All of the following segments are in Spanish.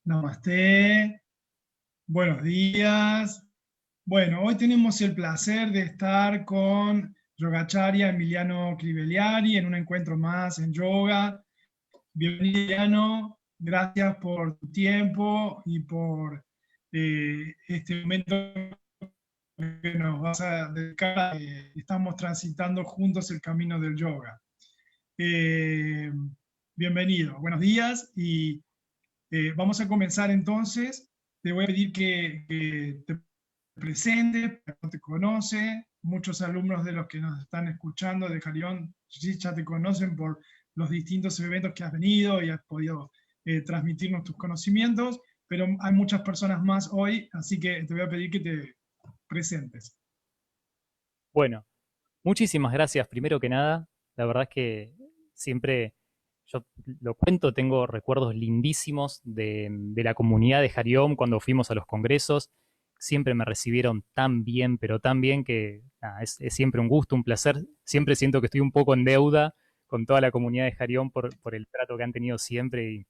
Namaste, buenos días. Bueno, hoy tenemos el placer de estar con Yogacharya Emiliano Crivellari en un encuentro más en yoga. Bienvenido, Emiliano. Gracias por tu tiempo y por este momento que nos vas a dedicar. Estamos transitando juntos el camino del yoga. Eh, Bienvenido, buenos días y vamos a comenzar entonces. Te voy a pedir que te presentes, que no te conoce. Muchos alumnos de los que nos están escuchando de Harión sí ya te conocen por los distintos eventos que has venido y has podido transmitirnos tus conocimientos, pero hay muchas personas más hoy, así que te voy a pedir que te presentes. Bueno, muchísimas gracias. Primero que nada, la verdad es que siempre, yo lo cuento, tengo recuerdos lindísimos de la comunidad de Hariom cuando fuimos a los congresos. Siempre me recibieron tan bien, pero tan bien que nada, es siempre un gusto, un placer. Siempre siento que estoy un poco en deuda con toda la comunidad de Hariom por el trato que han tenido siempre y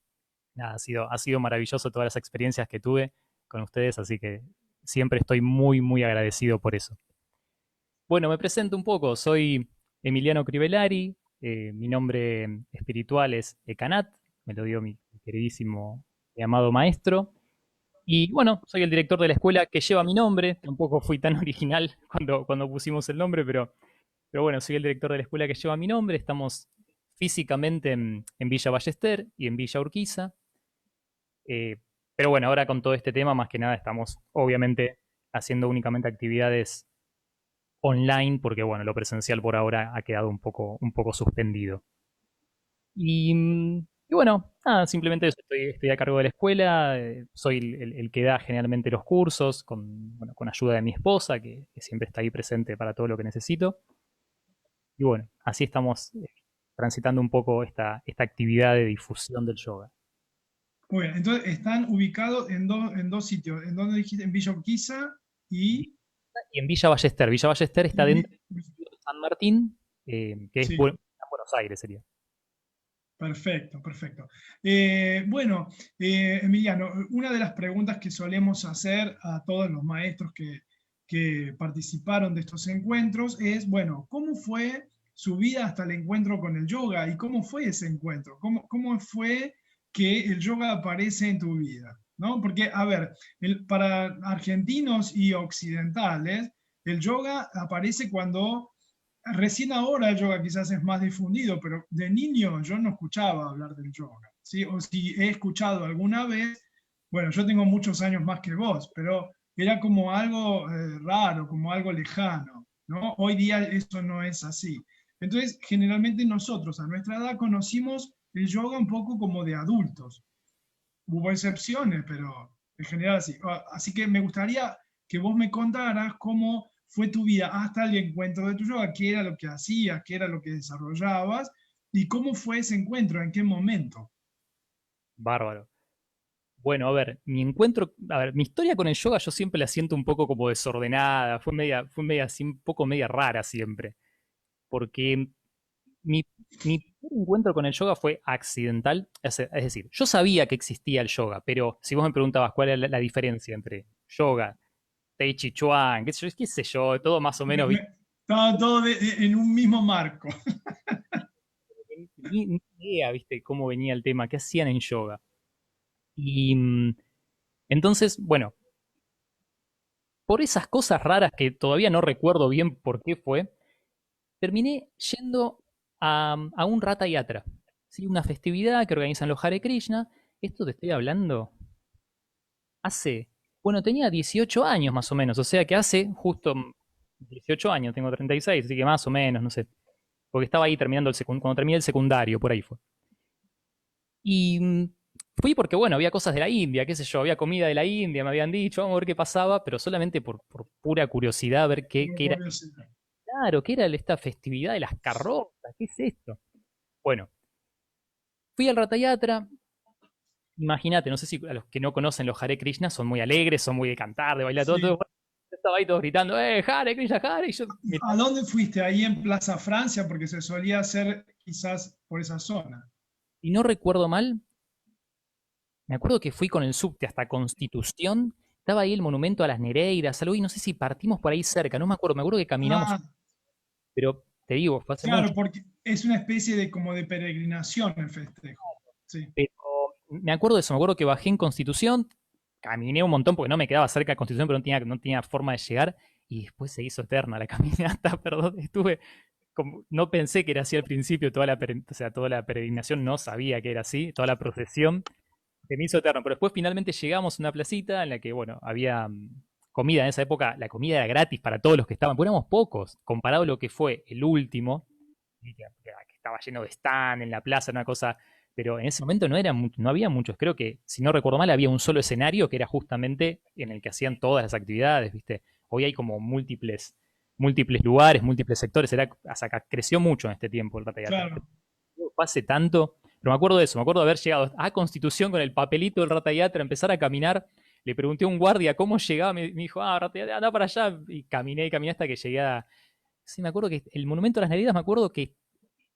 nada, ha sido maravilloso todas las experiencias que tuve con ustedes, así que siempre estoy muy, muy agradecido por eso. Bueno, me presento un poco. Soy Emiliano Crivellari. Mi nombre espiritual es Ekanat. Me lo dio mi queridísimo y amado maestro. Y bueno, soy el director de la escuela que lleva mi nombre. Tampoco fui tan original cuando pusimos el nombre, pero bueno, soy el director de la escuela que lleva mi nombre. Estamos físicamente en Villa Ballester y en Villa Urquiza. Eh, pero bueno, ahora con todo este tema, más que nada, estamos obviamente haciendo únicamente actividades online, porque bueno, lo presencial por ahora ha quedado un poco suspendido. Y bueno, nada, simplemente eso, estoy a cargo de la escuela, soy el que da generalmente los cursos, bueno, con ayuda de mi esposa, que siempre está ahí presente para todo lo que necesito. Y bueno, así estamos transitando un poco esta actividad de difusión del yoga. Muy bien, entonces están ubicados en dos sitios. ¿En dónde dijiste? En Villa Urquiza y, Y en Villa Ballester, Villa Ballester está y dentro de San Martín, que es sí. Buenos Aires sería. Perfecto, perfecto. Bueno, Emiliano, una de las preguntas que solemos hacer a todos los maestros que participaron de estos encuentros es, bueno, ¿cómo fue su vida hasta el encuentro con el yoga? ¿Y cómo fue ese encuentro? ¿Cómo fue que el yoga aparece en tu vida? ¿No? Porque, a ver, para argentinos y occidentales, el yoga aparece cuando recién ahora el yoga quizás es más difundido, pero de niño yo no escuchaba hablar del yoga, ¿sí? O si he escuchado alguna vez, bueno, yo tengo muchos años más que vos, pero era como algo raro, como algo lejano, ¿no? Hoy día eso no es así. Entonces, generalmente nosotros a nuestra edad conocimos el yoga un poco como de adultos. Hubo excepciones, pero en general así. Así que me gustaría que vos me contaras cómo fue tu vida hasta el encuentro de tu yoga, qué era lo que hacías, qué era lo que desarrollabas y cómo fue ese encuentro, en qué momento. Bárbaro. Bueno, a ver, mi historia con el yoga yo siempre la siento un poco como desordenada, fue media así, un poco media rara siempre, porque mi, mi primer encuentro con el yoga fue accidental, es decir, yo sabía que existía el yoga, pero si vos me preguntabas cuál era la diferencia entre yoga, Tai Chi Chuan, qué sé yo, todo más o menos, ¿viste? Estaba todo en un mismo marco. Ni idea, ¿viste? Cómo venía el tema, qué hacían en yoga. Y entonces, bueno, por esas cosas raras que todavía no recuerdo bien por qué fue, terminé yendo a un Ratha Yatra, ¿sí? Una festividad que organizan los Hare Krishna. Esto te estoy hablando hace, bueno, tenía 18 años más o menos, o sea que hace justo 18 años, tengo 36, así que más o menos, no sé, porque estaba ahí terminando cuando terminé el secundario, por ahí fue. Y fui porque, bueno, había cosas de la India, qué sé yo, había comida de la India, me habían dicho, vamos a ver qué pasaba, pero solamente por pura curiosidad, a ver qué era. Curiosidad. Claro, ¿qué era esta festividad de las carrozas? ¿Qué es esto? Bueno, fui al Ratayatra. Imagínate, no sé si a los que no conocen los Hare Krishna son muy alegres, son muy de cantar, de bailar, todo. Sí. Bueno, yo estaba ahí todos gritando, Hare Krishna, Hare, y yo ¿A dónde fuiste? Ahí en Plaza Francia, porque se solía hacer quizás por esa zona. si no recuerdo mal, me acuerdo que fui con el subte hasta Constitución, estaba ahí el monumento a las Nereidas, algo, y no sé si partimos por ahí cerca, no me acuerdo que caminamos, Ah, pero te digo, fue hace mucho. claro, porque es una especie de como de peregrinación el festejo. Sí, Pero me acuerdo de eso, me acuerdo que bajé en Constitución, caminé un montón porque no me quedaba cerca de Constitución, pero no tenía forma de llegar, y después se hizo eterna la caminata, perdón, estuve como, no pensé que era así al principio, o sea, toda la peregrinación no sabía que era así, toda la procesión se me hizo eterno, pero después finalmente llegamos a una placita en la que, bueno, había comida en esa época, la comida era gratis para todos los que estaban, porque éramos pocos, comparado a lo que fue el último, que estaba lleno de stand en la plaza, una cosa, pero en ese momento no había muchos, creo que, si no recuerdo mal, había un solo escenario que era justamente en el que hacían todas las actividades, ¿viste? Hoy hay como múltiples lugares, múltiples sectores, hasta acá creció mucho en este tiempo el Rata Yatra. claro. Pase tanto, pero me acuerdo de eso, me acuerdo de haber llegado a Constitución con el papelito del Rata Yatra, empezar a caminar, le pregunté a un guardia cómo llegaba, me dijo, Rata Yatra, anda para allá, y caminé hasta que llegué a... Sí, me acuerdo que el Monumento a las Nereidas, me acuerdo que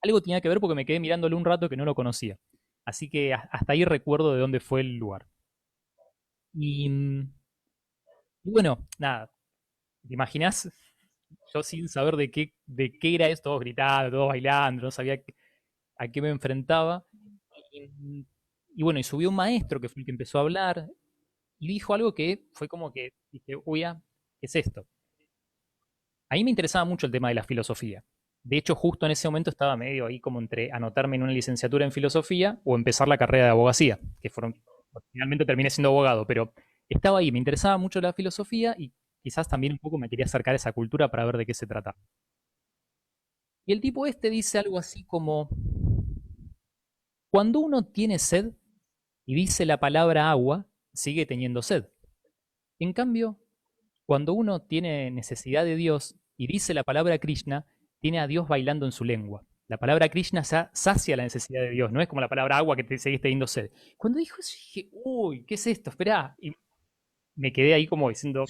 algo tenía que ver porque me quedé mirándolo un rato que no lo conocía. Así que hasta ahí recuerdo de dónde fue el lugar. Y bueno, nada, ¿te imaginás? Yo sin saber de qué era esto, todos gritando, todos bailando, no sabía a qué me enfrentaba. Y, y bueno, y subió un maestro que fue el que empezó a hablar y dijo algo que fue como que dije, uy, ¿qué es esto? A mí me interesaba mucho el tema de la filosofía. De hecho, justo en ese momento estaba medio ahí como entre anotarme en una licenciatura en filosofía o empezar la carrera de abogacía, que finalmente terminé siendo abogado, pero estaba ahí, me interesaba mucho la filosofía y quizás también un poco me quería acercar a esa cultura para ver de qué se trata. Y el tipo este dice algo así como, cuando uno tiene sed y dice la palabra agua, sigue teniendo sed. En cambio, cuando uno tiene necesidad de Dios y dice la palabra Krishna, tiene a Dios bailando en su lengua. La palabra Krishna sacia la necesidad de Dios, no es como la palabra agua que te seguís teniendo sed. Cuando dijo eso, dije, uy, ¿qué es esto? Esperá. Y me quedé ahí como diciendo,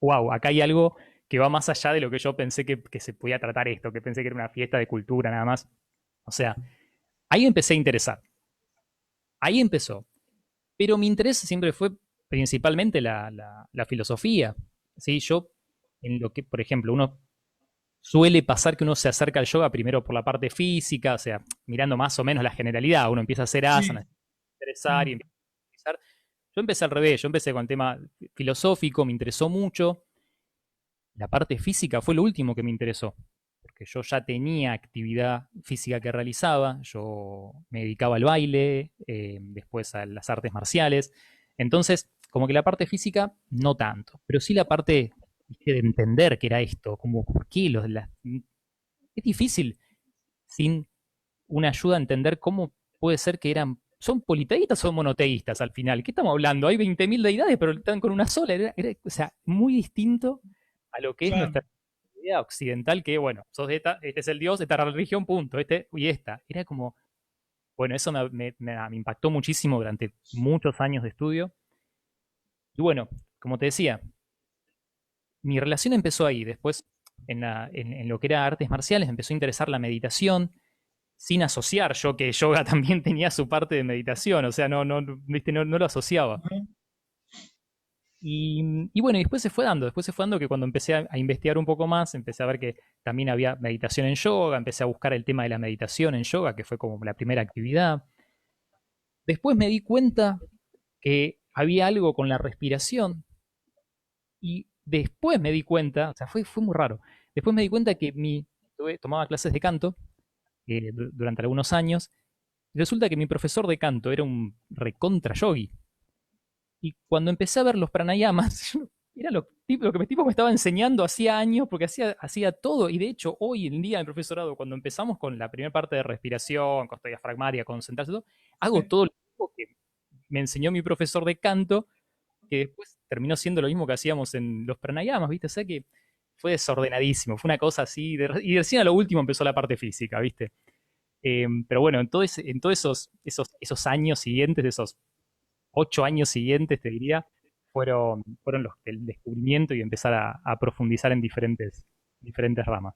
wow, acá hay algo que va más allá de lo que yo pensé que se podía tratar esto, que pensé que era una fiesta de cultura nada más. O sea, ahí empecé a interesar. Ahí empezó. Pero mi interés siempre fue principalmente la filosofía. ¿Sí? Yo, en lo que, por ejemplo, uno suele pasar que uno se acerca al yoga primero por la parte física, o sea, mirando más o menos la generalidad, uno empieza a hacer asanas, Sí. interesar y Mm. empieza a utilizar. Yo empecé al revés, yo empecé con el tema filosófico, me interesó mucho. La parte física fue lo último que me interesó, porque yo ya tenía actividad física que realizaba, yo me dedicaba al baile, después a las artes marciales, entonces como que la parte física no tanto, pero sí la parte, ¿viste?, de entender qué era esto, como por qué es difícil sin una ayuda a entender cómo puede ser que son politeístas o monoteístas al final. ¿Qué estamos hablando? Hay 20.000 deidades, pero están con una sola. O sea, muy distinto a lo que es Claro. nuestra idea occidental, que bueno, sos de este es el dios, esta religión, punto, este y esta. Era como, bueno, eso me impactó muchísimo durante muchos años de estudio. Y bueno, como te decía, mi relación empezó ahí. Después, en lo que era artes marciales, me empezó a interesar la meditación, sin asociar yo que yoga también tenía su parte de meditación, o sea, ¿viste? No lo asociaba. Ajá. Y bueno, y después se fue dando que cuando empecé a investigar un poco más, empecé a ver que también había meditación en yoga, empecé a buscar el tema de la meditación en yoga, que fue como la primera actividad. Después me di cuenta que había algo con la respiración y después me di cuenta, o sea, fue muy raro, después me di cuenta que tomaba clases de canto durante algunos años. Y resulta que mi profesor de canto era un recontra yogi. Y cuando empecé a ver los pranayamas, era lo que el tipo me estaba enseñando hacía años, porque hacía todo. Y de hecho, hoy en día en el profesorado, cuando empezamos con la primera parte de respiración, con diafragmática, concentrarse, todo, hago Sí. todo lo mismo que me enseñó mi profesor de canto, que después terminó siendo lo mismo que hacíamos en los pranayamas, ¿viste? O sea que fue desordenadísimo, fue una cosa así. Y recién a lo último empezó la parte física, ¿viste? Pero bueno, en todos esos años siguientes, esos 8 años siguientes, te diría, fueron los del descubrimiento y empezar a profundizar en diferentes ramas.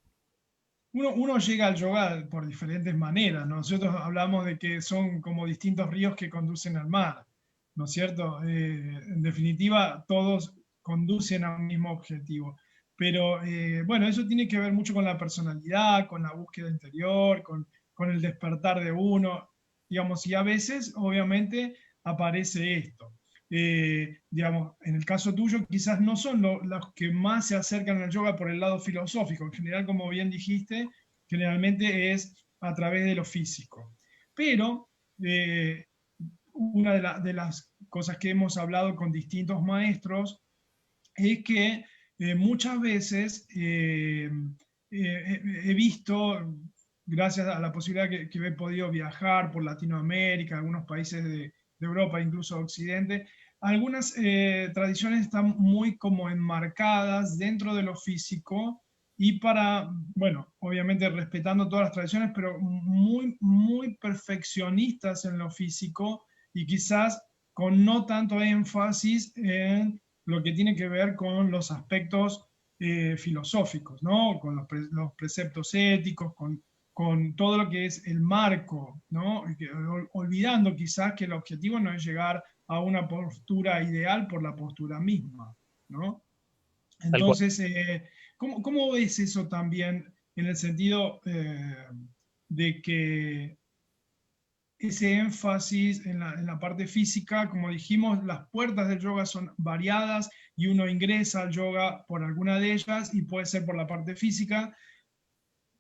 Uno llega al yoga por diferentes maneras, ¿no? Nosotros hablamos de que son como distintos ríos que conducen al mar. ¿no es cierto? En definitiva, todos conducen a un mismo objetivo. Pero bueno, eso tiene que ver mucho con la personalidad, con la búsqueda interior, con el despertar de uno, digamos, y a veces, obviamente, aparece esto. Digamos, en el caso tuyo, quizás no son los que más se acercan al yoga por el lado filosófico. En general, como bien dijiste, generalmente es a través de lo físico. Pero una de las cosas que hemos hablado con distintos maestros es que muchas veces he visto, gracias a la posibilidad que he podido viajar por Latinoamérica, algunos países de Europa, incluso Occidente, algunas tradiciones están muy como enmarcadas dentro de lo físico y para, bueno, obviamente respetando todas las tradiciones, pero muy, muy perfeccionistas en lo físico y quizás con no tanto énfasis en lo que tiene que ver con los aspectos filosóficos, ¿no? Con los preceptos éticos, con todo lo que es el marco, ¿no? Olvidando quizás que el objetivo no es llegar a una postura ideal por la postura misma, ¿no? Tal cual. Entonces, ¿cómo ves eso también en el sentido de que ese énfasis en la parte física, como dijimos, las puertas del yoga son variadas y uno ingresa al yoga por alguna de ellas y puede ser por la parte física,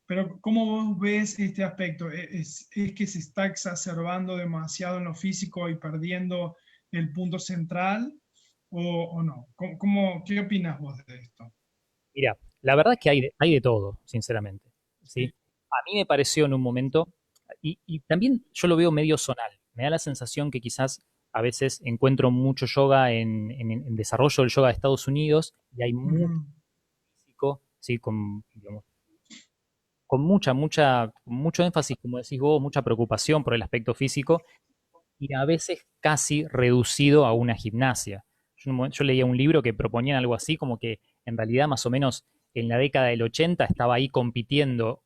pero ¿cómo vos ves este aspecto? ¿Es que se está exacerbando demasiado en lo físico y perdiendo el punto central o no? ¿Qué opinas vos de esto? Mira, la verdad es que hay de todo, sinceramente. ¿Sí? Sí. A mí me pareció en un momento, y también yo lo veo medio zonal, me da la sensación que quizás a veces encuentro mucho yoga en desarrollo del yoga de Estados Unidos y hay mucho Ujú. físico, ¿sí? Con, digamos, con mucho énfasis, como decís vos, mucha preocupación por el aspecto físico y a veces casi reducido a una gimnasia. Yo leía un libro que proponían algo así, como que en realidad más o menos en la década del 80 estaba ahí compitiendo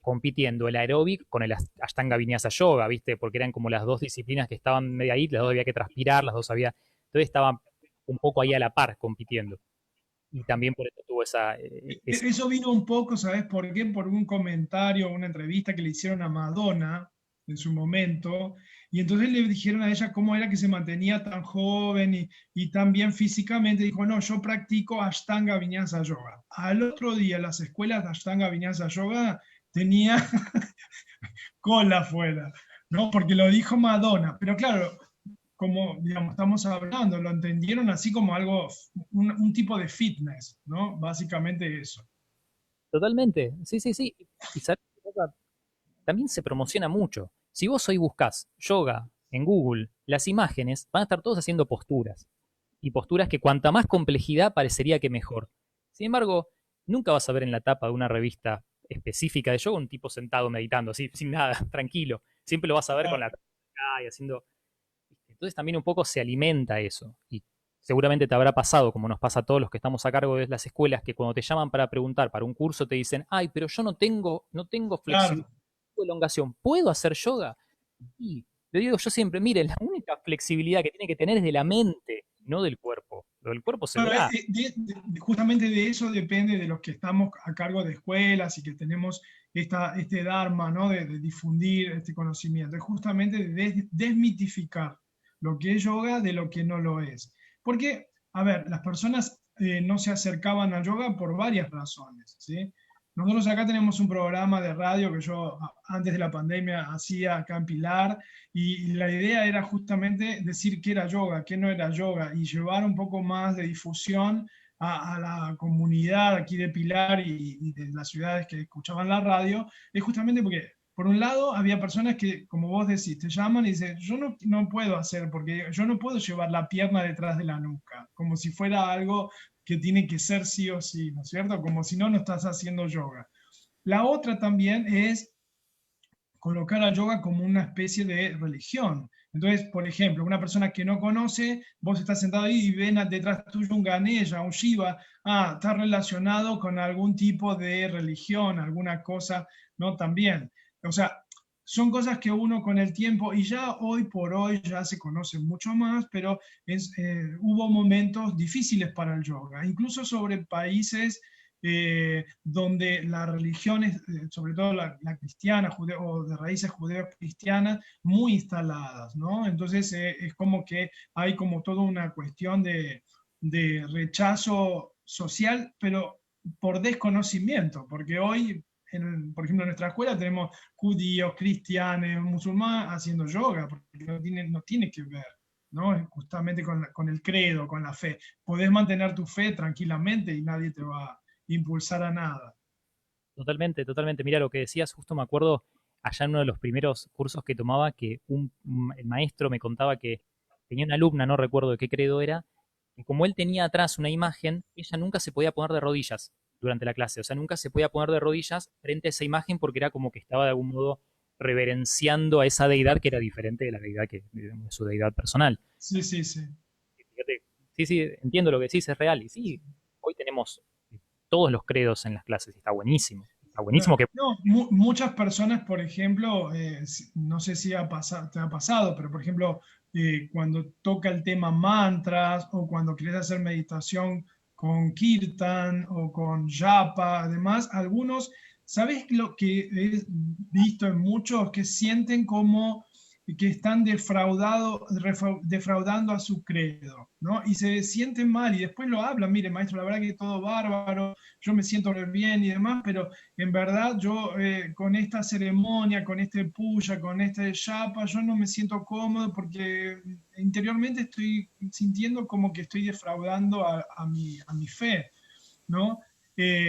el aeróbic con el Ashtanga Vinyasa Yoga, ¿viste? Porque eran como las dos disciplinas que estaban medio ahí, las dos había que transpirar, las dos había... Entonces estaban un poco ahí a la par compitiendo. Y también por eso tuvo Eso vino un poco, ¿sabes por qué? Por un comentario, una entrevista que le hicieron a Madonna en su momento, y entonces le dijeron a ella cómo era que se mantenía tan joven y tan bien físicamente. Dijo, no, yo practico Ashtanga Vinyasa Yoga. Al otro día, las escuelas de Ashtanga Vinyasa Yoga tenía cola afuera, ¿no? Porque lo dijo Madonna. Pero claro, como digamos, estamos hablando, lo entendieron así como algo, un tipo de fitness, ¿no? Básicamente eso. Totalmente, sí, sí, sí. Y sabes qué cosa? También se promociona mucho. Si vos hoy buscas yoga en Google, las imágenes van a estar todos haciendo posturas. Y posturas que cuanta más complejidad parecería que mejor. Sin embargo, nunca vas a ver en la tapa de una revista específica de yoga un tipo sentado meditando, así, sin nada, tranquilo. Siempre lo vas a ver con la técnica y haciendo. Entonces también un poco se alimenta eso. Y seguramente te habrá pasado, como nos pasa a todos los que estamos a cargo de las escuelas, que cuando te llaman para preguntar para un curso te dicen, ay, pero yo no tengo Claro. flexibilidad, no tengo elongación, ¿puedo hacer yoga? Y le digo yo siempre, mire, la única flexibilidad que tiene que tener es de la mente, no del cuerpo. Lo del cuerpo se Bueno, verá. justamente de eso depende de los que estamos a cargo de escuelas y que tenemos este dharma, ¿no? De difundir este conocimiento, es justamente de desmitificar lo que es yoga de lo que no lo es. Porque, a ver, las personas no se acercaban al yoga por varias razones, ¿sí? Nosotros acá tenemos un programa de radio que yo antes de la pandemia hacía acá en Pilar, y la idea era justamente decir qué era yoga, qué no era yoga, y llevar un poco más de difusión a la comunidad aquí de Pilar y de las ciudades que escuchaban la radio. Es justamente porque, por un lado, había personas que, como vos decís, te llaman y dicen, yo no puedo hacer, porque yo no puedo llevar la pierna detrás de la nuca, como si fuera algo que tiene que ser sí o sí, ¿no es cierto? Como si no estás haciendo yoga. La otra también es colocar al yoga como una especie de religión. Entonces, por ejemplo, una persona que no conoce, vos estás sentado ahí y ven detrás tuyo un Ganesha, un Shiva, está relacionado con algún tipo de religión, alguna cosa, ¿no? También. O sea, son cosas que uno con el tiempo, y ya hoy por hoy ya se conoce mucho más, pero hubo momentos difíciles para el yoga, incluso sobre países donde las religiones, sobre todo la cristiana, o de raíces judeo-cristianas, muy instaladas, ¿no? Entonces es como que hay como toda una cuestión de rechazo social, pero por desconocimiento, porque hoy, por ejemplo, en nuestra escuela tenemos judíos, cristianos, musulmanes haciendo yoga, porque no tiene que ver, ¿no? Justamente con el credo, con la fe. Podés mantener tu fe tranquilamente y nadie te va a impulsar a nada. Totalmente, totalmente. Mira, lo que decías, justo me acuerdo allá en uno de los primeros cursos que tomaba, que el maestro me contaba que tenía una alumna, no recuerdo de qué credo era, y como él tenía atrás una imagen, ella nunca se podía poner de rodillas durante la clase, o sea, nunca se podía poner de rodillas frente a esa imagen porque era como que estaba de algún modo reverenciando a esa deidad que era diferente de la deidad de su deidad personal. Sí, sí, sí. Fíjate, sí, sí, entiendo lo que decís, es real. Y sí, hoy tenemos todos los credos en las clases y está buenísimo. Está buenísimo que... No, muchas personas, por ejemplo, no sé si te ha pasado, pero por ejemplo, cuando toca el tema mantras o cuando quieres hacer meditación con kirtan o con japa, además, algunos, ¿sabes lo que he visto en muchos que sienten como que están defraudando a su credo, ¿no? Y se sienten mal y después lo hablan, mire, maestro, la verdad que todo bárbaro, yo me siento re bien y demás, pero en verdad yo con esta ceremonia, con este puya, con este yapa, yo no me siento cómodo porque interiormente estoy sintiendo como que estoy defraudando a mi fe, ¿no?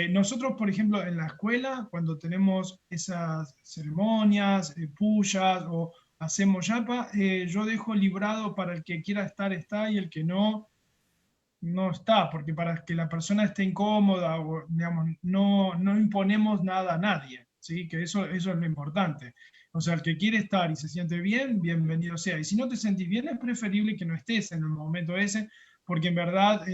Nosotros, por ejemplo, en la escuela, cuando tenemos esas ceremonias, puyas o hacemos yapa, yo dejo librado para el que quiera estar, está, y el que no, no está, porque para que la persona esté incómoda, o, digamos, no imponemos nada a nadie, ¿sí? Que eso es lo importante. O sea, el que quiere estar y se siente bien, bienvenido sea. Y si no te sentís bien, es preferible que no estés en el momento ese, porque en verdad,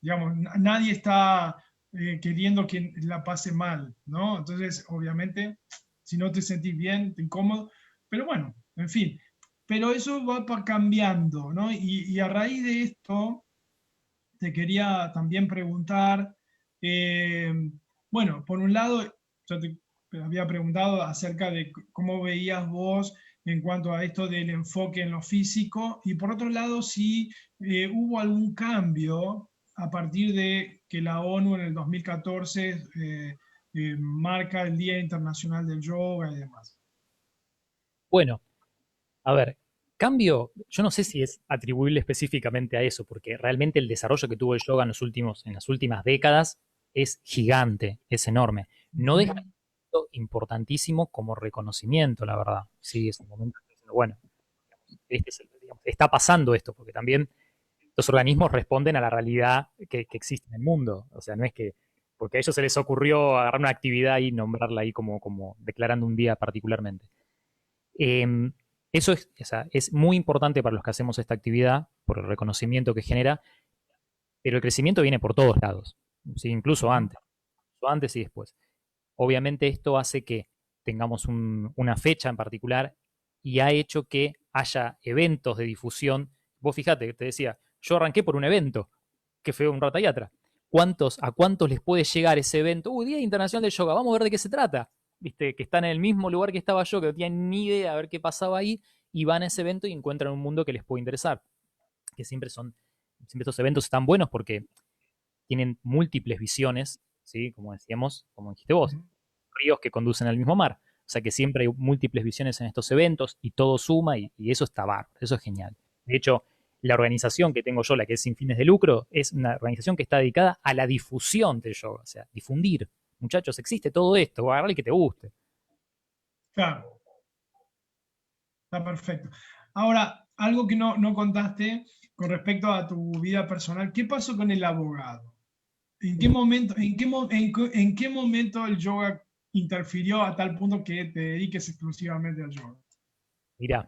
digamos, nadie está queriendo que la pase mal, ¿no? Entonces, obviamente, si no te sentís bien, te incómodo, pero bueno, en fin. Pero eso va cambiando, ¿no? Y a raíz de esto te quería también preguntar, eh, bueno, por un lado, yo te había preguntado acerca de cómo veías vos en cuanto a esto del enfoque en lo físico, y por otro lado, si hubo algún cambio a partir de que la ONU en el 2014 marca el Día Internacional del Yoga y demás. Bueno, a ver, cambio, yo no sé si es atribuible específicamente a eso, porque realmente el desarrollo que tuvo el yoga en las últimas décadas es gigante, es enorme. No deja de Ujú. ser importantísimo como reconocimiento, la verdad. Sí, es un momento que diciendo, bueno, está pasando esto, porque también los organismos responden a la realidad que existe en el mundo. O sea, no es que porque a ellos se les ocurrió agarrar una actividad y nombrarla ahí como declarando un día particularmente. Eh, Eso es, o sea, es muy importante para los que hacemos esta actividad, por el reconocimiento que genera, pero el crecimiento viene por todos lados, ¿sí? Incluso antes y después. Obviamente esto hace que tengamos una fecha en particular y ha hecho que haya eventos de difusión. Vos fijate, te decía, yo arranqué por un evento, que fue un Ratayatra. ¿A cuántos les puede llegar ese evento? Día Internacional del Yoga, vamos a ver de qué se trata. Viste, que están en el mismo lugar que estaba yo, que no tenían ni idea de ver qué pasaba ahí, y van a ese evento y encuentran un mundo que les puede interesar. Que siempre estos eventos están buenos porque tienen múltiples visiones, ¿sí? Como decíamos, como dijiste vos, ríos que conducen al mismo mar. O sea que siempre hay múltiples visiones en estos eventos y todo suma y eso está bárbaro, eso es genial. De hecho, la organización que tengo yo, la que es sin fines de lucro, es una organización que está dedicada a la difusión del yoga, o sea, difundir. Muchachos, existe todo esto, agarrar el que te guste. Claro, está perfecto. Ahora, algo que no contaste con respecto a tu vida personal, ¿qué pasó con el abogado? ¿En qué momento, en qué momento el yoga interfirió a tal punto que te dediques exclusivamente al yoga? Mirá,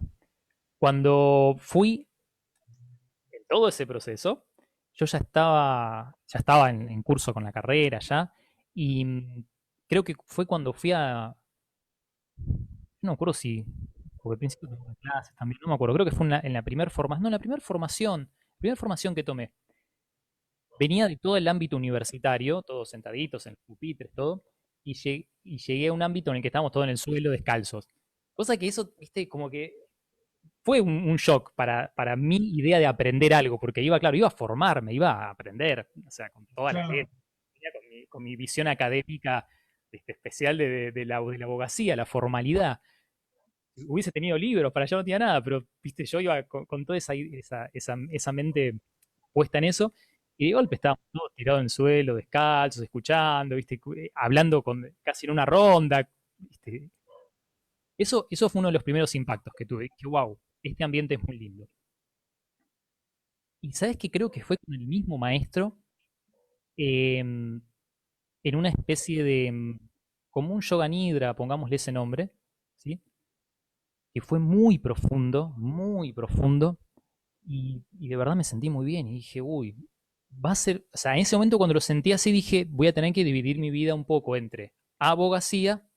cuando fui en todo ese proceso, yo ya estaba en curso con la carrera ya, y creo que fue cuando fui a no me acuerdo si, porque al principio tomé clases también, no me acuerdo, creo que fue en la primera formación, no, en la primera formación que tomé. Venía de todo el ámbito universitario, todos sentaditos en los pupitres, todo, y llegué a un ámbito en el que estábamos todos en el suelo descalzos. Cosa que eso, viste, como que fue un shock para mi idea de aprender algo, porque iba, claro, iba a formarme, iba a aprender, o sea, con todas las Claro, letras, con mi visión académica especial de la abogacía, la formalidad. Hubiese tenido libros, para allá no tenía nada, pero, viste, yo iba con toda esa mente puesta en eso, y de golpe estábamos todos tirados en el suelo, descalzos, escuchando, ¿viste? Hablando casi en una ronda, ¿viste? Eso fue uno de los primeros impactos que tuve, que wow, este ambiente es muy lindo. Y sabes que creo que fue con el mismo maestro, en una especie de, como un yoga nidra, pongámosle ese nombre, ¿sí? Que fue muy profundo, y de verdad me sentí muy bien, y dije, uy, va a ser, o sea, en ese momento cuando lo sentí así dije, voy a tener que dividir mi vida un poco entre abogacía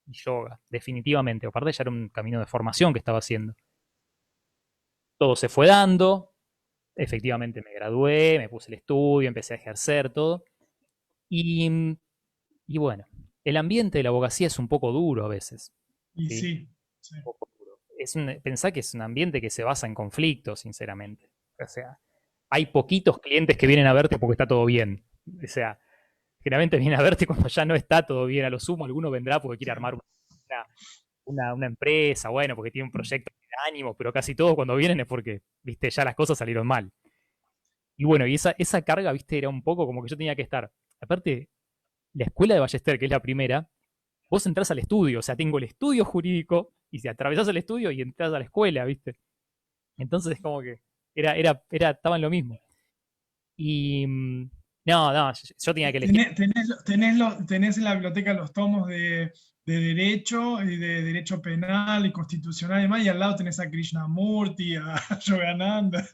y yoga, definitivamente. Aparte ya era un camino de formación que estaba haciendo. Todo se fue dando, efectivamente me gradué, me puse el estudio, empecé a ejercer todo. Y, y bueno, el ambiente de la abogacía es un poco duro a veces, y ¿sí? sí, sí. Un poco duro. Pensá que es un ambiente que se basa en conflictos, sinceramente. O sea, hay poquitos clientes que vienen a verte porque está todo bien. O sea, generalmente vienen a verte cuando ya no está todo bien. A lo sumo, alguno vendrá porque quiere armar una empresa, bueno, porque tiene un proyecto de ánimo, pero casi todos cuando vienen es porque, viste, ya las cosas salieron mal. Y bueno, y esa carga, viste, era un poco como que yo tenía que estar. Aparte, la escuela de Ballester, que es la primera, vos entrás al estudio, o sea, tengo el estudio jurídico, y si atravesás el estudio y entras a la escuela, viste. Entonces es como que estaba en lo mismo. Y no, yo tenía que elegir. Tenés en la biblioteca los tomos de Derecho y de Derecho Penal y Constitucional y demás, y al lado tenés a Krishnamurti, a Yogananda.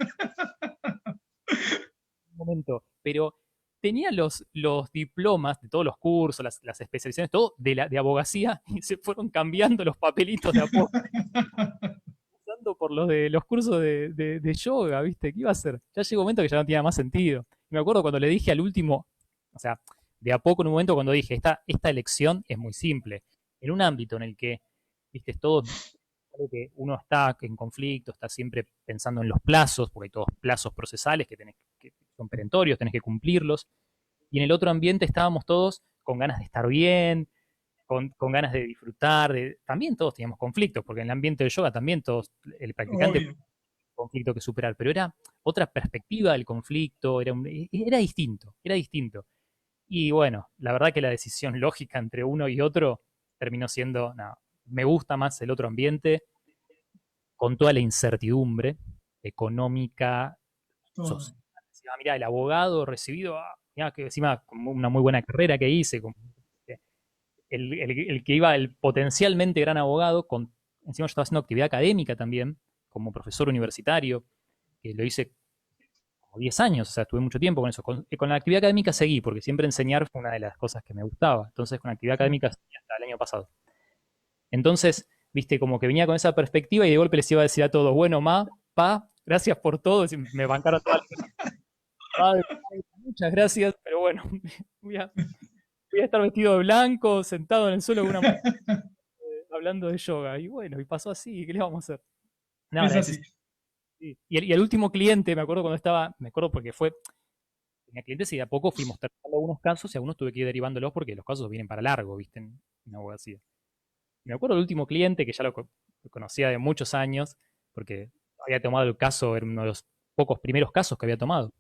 Un momento, pero tenía los diplomas de todos los cursos, las especializaciones, todo de abogacía, y se fueron cambiando los papelitos de a poco, pasando por los de los cursos de yoga, ¿viste? ¿Qué iba a hacer? Ya llegó un momento que ya no tenía más sentido. Me acuerdo cuando le dije al último, o sea, de a poco en un momento cuando dije, esta elección es muy simple. En un ámbito en el que, viste, es todo, algo que uno está en conflicto, está siempre pensando en los plazos, porque hay todos plazos procesales que son perentorios, tenés que cumplirlos. Y en el otro ambiente estábamos todos con ganas de estar bien, con ganas de disfrutar, también todos teníamos conflictos, porque en el ambiente del yoga también todos, el practicante Obvio. tenía un conflicto que superar, pero era otra perspectiva del conflicto, era distinto, era distinto. Y bueno, la verdad que la decisión lógica entre uno y otro terminó siendo, no, me gusta más el otro ambiente, con toda la incertidumbre económica, Todo. social. Decía, ah, mirá, el abogado recibido, mirá, que encima con una muy buena carrera que hice, el que iba, el potencialmente gran abogado, encima yo estaba haciendo actividad académica también, como profesor universitario, que lo hice como 10 años, o sea, estuve mucho tiempo con eso. Con la actividad académica seguí, porque siempre enseñar fue una de las cosas que me gustaba. Entonces, con la actividad Sí. académica seguí hasta el año pasado. Entonces, viste, como que venía con esa perspectiva y de golpe les iba a decir a todos, bueno, gracias por todo, y me bancaron toda la muchas gracias, pero bueno, voy a, voy a estar vestido de blanco, sentado en el suelo con una hablando de yoga. Y bueno, y pasó así, ¿qué le vamos a hacer? No, Es la así. decisión. Sí. Y el último cliente, me acuerdo cuando me acuerdo porque tenía clientes y de a poco fuimos tratando algunos casos y algunos tuve que ir derivándolos porque los casos vienen para largo, ¿viste? En abogacía. Y me acuerdo del último cliente que ya lo conocía de muchos años, porque había tomado el caso, era uno de los pocos primeros casos que había tomado.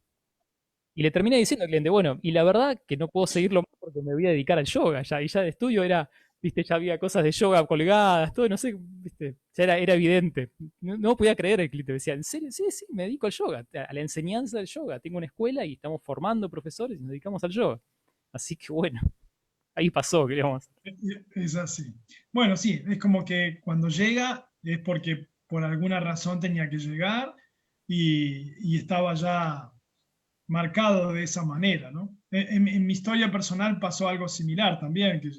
Y le terminé diciendo al cliente, bueno, y la verdad que no puedo seguirlo más porque me voy a dedicar al yoga ya, y ya de estudio era, viste, ya había cosas de yoga colgadas, todo, no sé, viste, ya era evidente. No podía creer el cliente, decía, ¿en serio? Sí, sí, me dedico al yoga, a la enseñanza del yoga. Tengo una escuela y estamos formando profesores y nos dedicamos al yoga. Así que bueno, ahí pasó, queríamos. Es así. Bueno, sí, es como que cuando llega es porque por alguna razón tenía que llegar y estaba ya marcado de esa manera, ¿no? En mi historia personal pasó algo similar también, que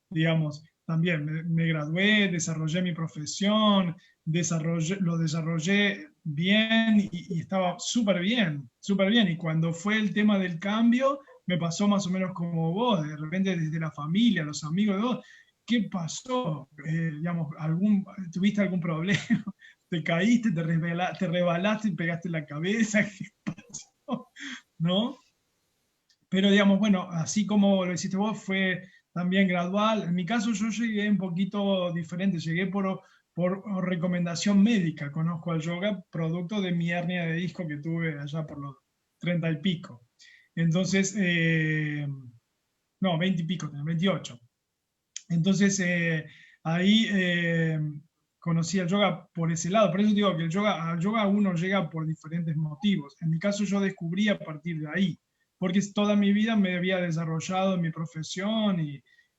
digamos, también me gradué, desarrollé mi profesión, lo desarrollé bien y estaba súper bien, súper bien. Y cuando fue el tema del cambio, me pasó más o menos como vos, de repente desde la familia, los amigos de vos, ¿qué pasó? Digamos, ¿tuviste algún problema? ¿Te caíste, te rebalaste y pegaste la cabeza? ¿Qué pasó? ¿No? Pero digamos, bueno, así como lo hiciste vos, fue también gradual. En mi caso yo llegué un poquito diferente, llegué por recomendación médica. Conozco al yoga producto de mi hernia de disco que tuve allá por los 30 y pico. Entonces, no, 20 y pico, 28. Entonces, ahí conocí el yoga por ese lado. Por eso digo que al yoga uno llega por diferentes motivos. En mi caso yo descubrí a partir de ahí, porque toda mi vida me había desarrollado en mi profesión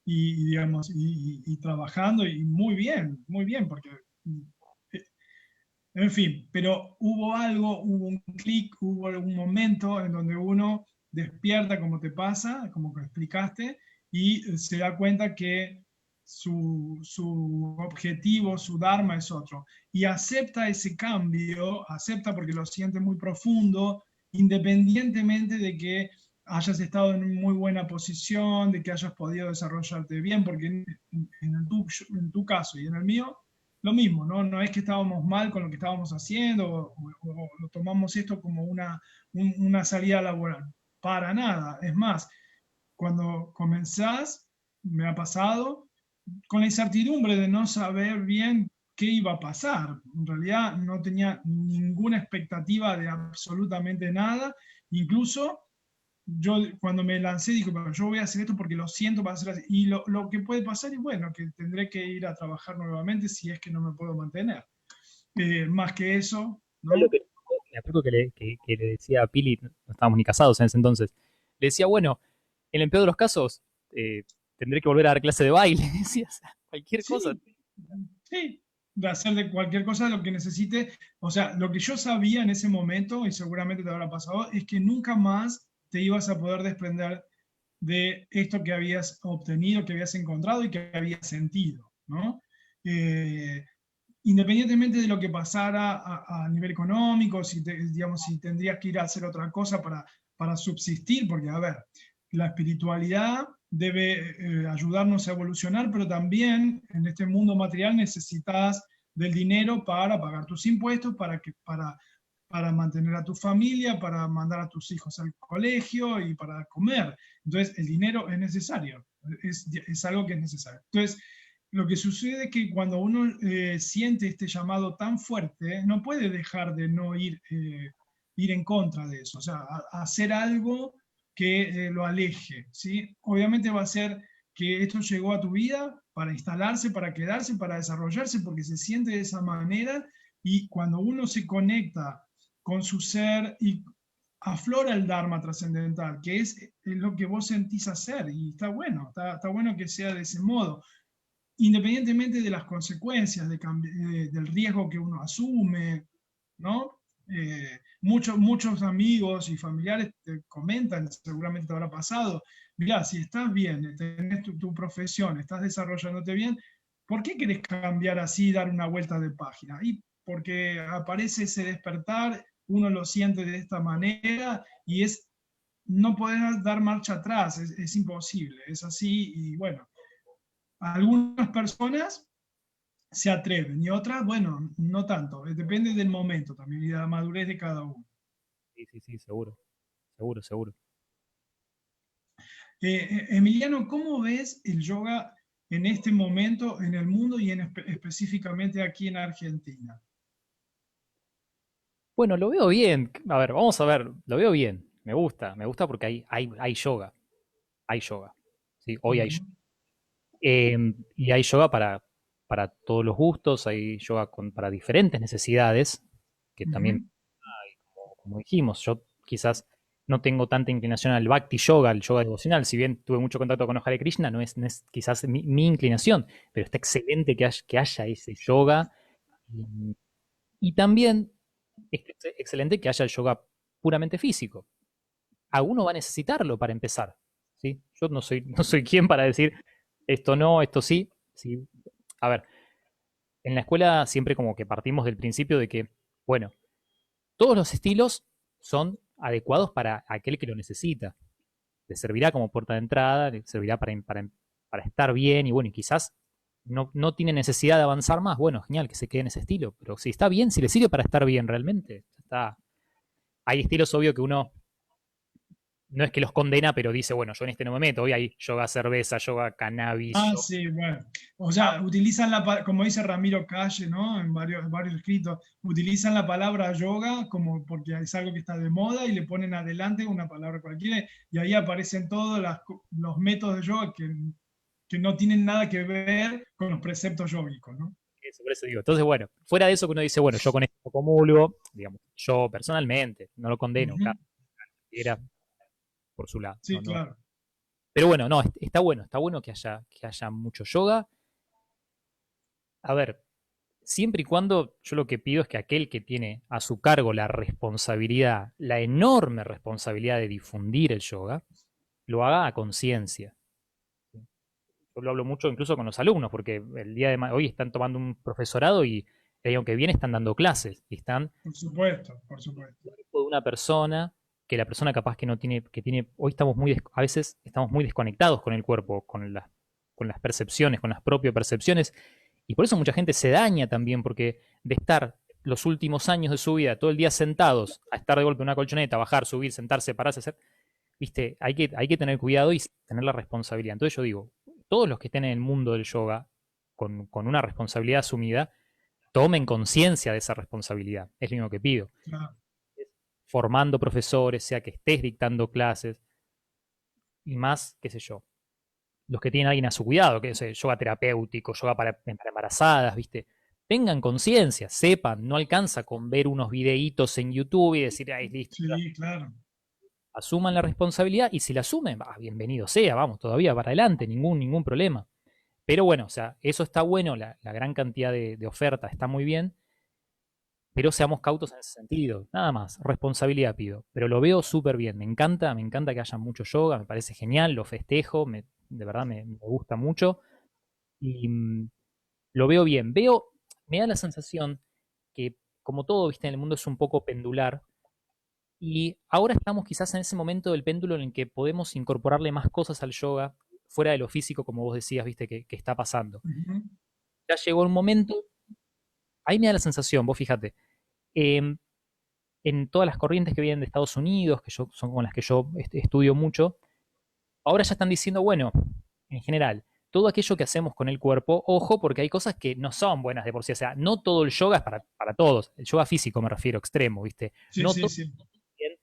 digamos, y trabajando y muy bien, porque, eh, en fin, pero hubo algo, hubo un clic, hubo algún momento en donde uno despierta como te pasa, como que explicaste, y se da cuenta que su objetivo, su dharma es otro. Y acepta ese cambio, acepta porque lo siente muy profundo, independientemente de que hayas estado en una muy buena posición, de que hayas podido desarrollarte bien, porque en tu caso y en el mío, lo mismo, ¿no? No es que estábamos mal con lo que estábamos haciendo o tomamos esto como una salida laboral. Para nada. Es más, cuando comenzás, me ha pasado, con la incertidumbre de no saber bien qué iba a pasar. En realidad no tenía ninguna expectativa de absolutamente nada. Incluso yo cuando me lancé dije, bueno, yo voy a hacer esto porque lo siento para hacer así. Y lo que puede pasar es, bueno, que tendré que ir a trabajar nuevamente si es que no me puedo mantener. Más que eso, Yo lo ¿no? que me acuerdo que le decía a Pili, no estábamos ni casados en ese entonces, le decía, bueno, en el peor de los casos, tendré que volver a dar clase de baile, decía, o sea, cualquier cosa. Sí, sí, de hacer de cualquier cosa lo que necesite. O sea, lo que yo sabía en ese momento, y seguramente te habrá pasado, es que nunca más te ibas a poder desprender de esto que habías obtenido, que habías encontrado y que habías sentido, ¿no? Eh, Independientemente de lo que pasara a nivel económico, digamos, si tendrías que ir a hacer otra cosa para subsistir, porque, a ver, la espiritualidad debe ayudarnos a evolucionar, pero también en este mundo material necesitas del dinero para pagar tus impuestos, para mantener a tu familia, para mandar a tus hijos al colegio y para comer. Entonces, el dinero es necesario, es algo que es necesario. Entonces, lo que sucede es que cuando uno siente este llamado tan fuerte, no puede dejar de no ir en contra de eso, o sea, hacer algo que lo aleje, ¿sí? Obviamente va a ser que esto llegó a tu vida para instalarse, para quedarse, para desarrollarse, porque se siente de esa manera y cuando uno se conecta con su ser y aflora el Dharma trascendental, que es lo que vos sentís hacer, y está bueno, está bueno que sea de ese modo independientemente de las consecuencias del riesgo que uno asume, ¿no? Muchos amigos y familiares te comentan, seguramente te habrá pasado, mirá, si estás bien, tenés tu profesión, estás desarrollándote bien, ¿por qué querés cambiar así, dar una vuelta de página? Y porque aparece ese despertar, uno lo siente de esta manera y no poder dar marcha atrás, es imposible, es así y bueno, algunas personas se atreven y otras, bueno, no tanto. Depende del momento también y de la madurez de cada uno. Sí, sí, sí, seguro, seguro, seguro. Emiliano, ¿cómo ves el yoga en este momento en el mundo y específicamente aquí en Argentina? Bueno, lo veo bien. A ver, vamos a ver, lo veo bien. Me gusta porque hay yoga, hay yoga. Sí, hoy hay yoga. Ujú, Y hay yoga para todos los gustos, hay yoga para diferentes necesidades, que también, ujú, como dijimos, yo quizás no tengo tanta inclinación al Bhakti Yoga, al yoga devocional, si bien tuve mucho contacto con Hare Krishna, no es quizás mi inclinación, pero está excelente que haya ese yoga. Y, y también es excelente que haya el yoga puramente físico. Alguno va a necesitarlo para empezar, ¿sí? Yo no soy quien para decir esto no, esto sí. ¿sí? A ver, en la escuela siempre como que partimos del principio de que, bueno, todos los estilos son adecuados para aquel que lo necesita. Le servirá como puerta de entrada, le servirá para estar bien y bueno, y quizás no tiene necesidad de avanzar más. Bueno, genial que se quede en ese estilo, pero si está bien, si le sirve para estar bien realmente, está. Hay estilos obvio que uno no es que los condena, pero dice, bueno, yo en este no me meto, hoy hay yoga cerveza, yoga cannabis, Ah, yoga. sí, bueno. O sea, utilizan como dice Ramiro Calle, ¿no? En varios escritos, utilizan la palabra yoga como porque es algo que está de moda y le ponen adelante una palabra cualquiera y ahí aparecen todos los métodos de yoga que no tienen nada que ver con los preceptos yógicos, ¿no? Eso, por eso digo. Entonces, bueno, fuera de eso que uno dice, bueno, yo con esto comulgo, digamos, yo personalmente no lo condeno, Ujú. cada cualquiera por su lado. Sí, claro. Pero bueno, no, está bueno que haya mucho yoga. A ver, siempre y cuando yo lo que pido es que aquel que tiene a su cargo la responsabilidad, la enorme responsabilidad de difundir el yoga, lo haga a conciencia. Yo lo hablo mucho incluso con los alumnos, porque el día de hoy están tomando un profesorado y el año que viene están dando clases y están Por supuesto, por supuesto. cuerpo de una persona que la persona capaz que no tiene, hoy estamos muy, a veces estamos muy desconectados con el cuerpo, con las percepciones, con las propias percepciones, y por eso mucha gente se daña también, porque de estar los últimos años de su vida todo el día sentados, a estar de golpe en una colchoneta, bajar, subir, sentarse, pararse, hacer, viste, hay que tener cuidado y tener la responsabilidad. Entonces yo digo, todos los que estén en el mundo del yoga, con una responsabilidad asumida, tomen conciencia de esa responsabilidad. Es lo único que pido. Claro. Formando profesores, sea que estés dictando clases, y más, qué sé yo, los que tienen a alguien a su cuidado, que es yoga terapéutico, yoga para embarazadas, ¿viste? Tengan conciencia, sepan, no alcanza con ver unos videitos en YouTube y decir, ay, listo, Sí, claro. asuman la responsabilidad y si la asumen, bienvenido sea, vamos, todavía para adelante, ningún problema. Pero bueno, o sea, eso está bueno, la gran cantidad de oferta está muy bien, pero seamos cautos en ese sentido. Nada más, responsabilidad pido. Pero lo veo súper bien, me encanta que haya mucho yoga, me parece genial, lo festejo, de verdad me gusta mucho. Y lo veo bien. Me da la sensación que, como todo, viste, en el mundo es un poco pendular. Y ahora estamos quizás en ese momento del péndulo en el que podemos incorporarle más cosas al yoga, fuera de lo físico, como vos decías, viste, que está pasando. Ujú. Ya llegó un momento, ahí me da la sensación, vos fíjate, em, en todas las corrientes que vienen de Estados Unidos, son con las que yo estudio mucho, ahora ya están diciendo, bueno, en general, todo aquello que hacemos con el cuerpo, ojo, porque hay cosas que no son buenas de por sí. O sea, no todo el yoga es para todos. El yoga físico me refiero, extremo, ¿viste? Sí, No sí, todo sí. bien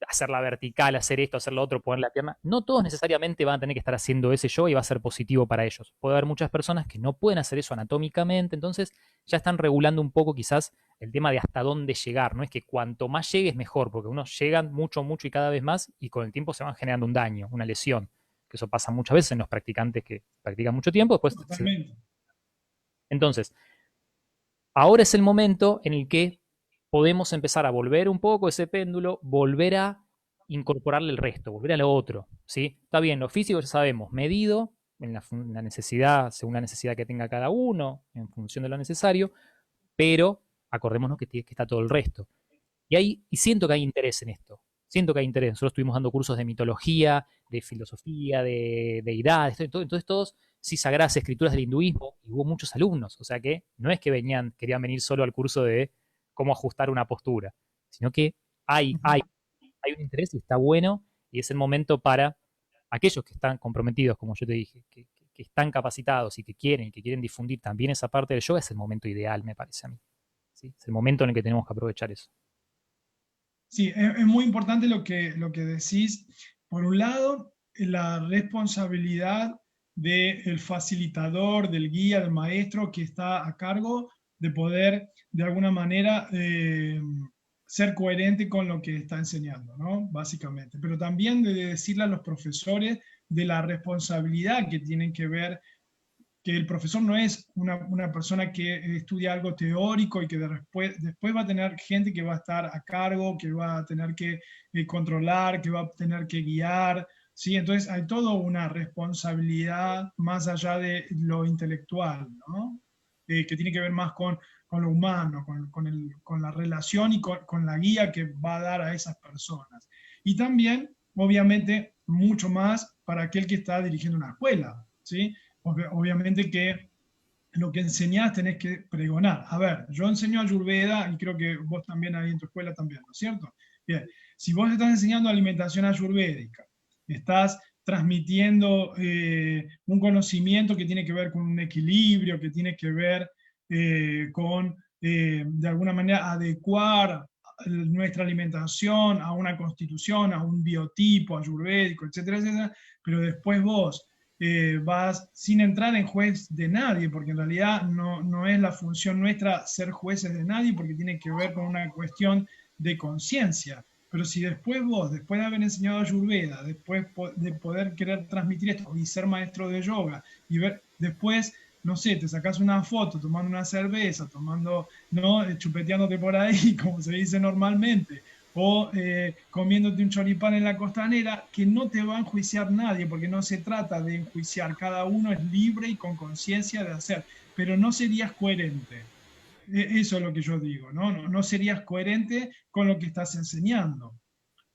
hacerla vertical, hacer esto, hacer lo otro, poner la pierna. No todos necesariamente van a tener que estar haciendo ese yoga y va a ser positivo para ellos. Puede haber muchas personas que no pueden hacer eso anatómicamente, entonces ya están regulando un poco quizás el tema de hasta dónde llegar. No es que cuanto más llegues mejor, porque unos llegan mucho, mucho y cada vez más y con el tiempo se van generando un daño, una lesión. Que eso pasa muchas veces en los practicantes que practican mucho tiempo, Totalmente. entonces, ahora es el momento en el que podemos empezar a volver un poco ese péndulo, volver a incorporarle el resto, volver a lo otro, ¿sí? Está bien, lo físico ya sabemos, medido en la necesidad, según la necesidad que tenga cada uno, en función de lo necesario, pero acordémonos que está todo el resto. Y siento que hay interés en esto. Siento que hay interés. Nosotros estuvimos dando cursos de mitología, de filosofía, de deidades, entonces todos, sí, sagradas escrituras del hinduismo, y hubo muchos alumnos. O sea que no es que querían venir solo al curso de cómo ajustar una postura, sino que hay, Ujú. hay, hay un interés y está bueno, y es el momento para aquellos que están comprometidos, como yo te dije, que están capacitados y que quieren difundir también esa parte del yoga, es el momento ideal, me parece a mí. ¿Sí? Es el momento en el que tenemos que aprovechar eso. Sí, es muy importante lo que decís. Por un lado, la responsabilidad del facilitador, del guía, del maestro que está a cargo de poder, de alguna manera, ser coherente con lo que está enseñando, ¿no? Básicamente. Pero también de decirle a los profesores de la responsabilidad que tienen que ver que el profesor no es una persona que estudia algo teórico y que después va a tener gente que va a estar a cargo, que va a tener que controlar, que va a tener que guiar, ¿sí? Entonces hay toda una responsabilidad más allá de lo intelectual, ¿no? Que tiene que ver más con lo humano, con la relación y con la guía que va a dar a esas personas. Y también, obviamente, mucho más para aquel que está dirigiendo una escuela, ¿sí? Obviamente que lo que enseñás tenés que pregonar. A ver, yo enseño Ayurveda y creo que vos también ahí en tu escuela también, ¿no es cierto? Bien, si vos estás enseñando alimentación ayurvédica, estás transmitiendo un conocimiento que tiene que ver con un equilibrio, que tiene que ver con, de alguna manera, adecuar nuestra alimentación a una constitución, a un biotipo ayurvédico, etcétera, etcétera, pero después vos vas sin entrar en juez de nadie, porque en realidad no es la función nuestra ser jueces de nadie, porque tiene que ver con una cuestión de conciencia. Pero si después vos, después de haber enseñado Ayurveda, después de poder querer transmitir esto y ser maestro de yoga, y ver, después, no sé, te sacas una foto tomando una cerveza, tomando, ¿no? Chupeteándote por ahí, como se dice normalmente, o comiéndote un choripán en la costanera, que no te va a enjuiciar nadie, porque no se trata de enjuiciar, cada uno es libre y con conciencia de hacer, pero no serías coherente. Eso es lo que yo digo, ¿no? No serías coherente con lo que estás enseñando.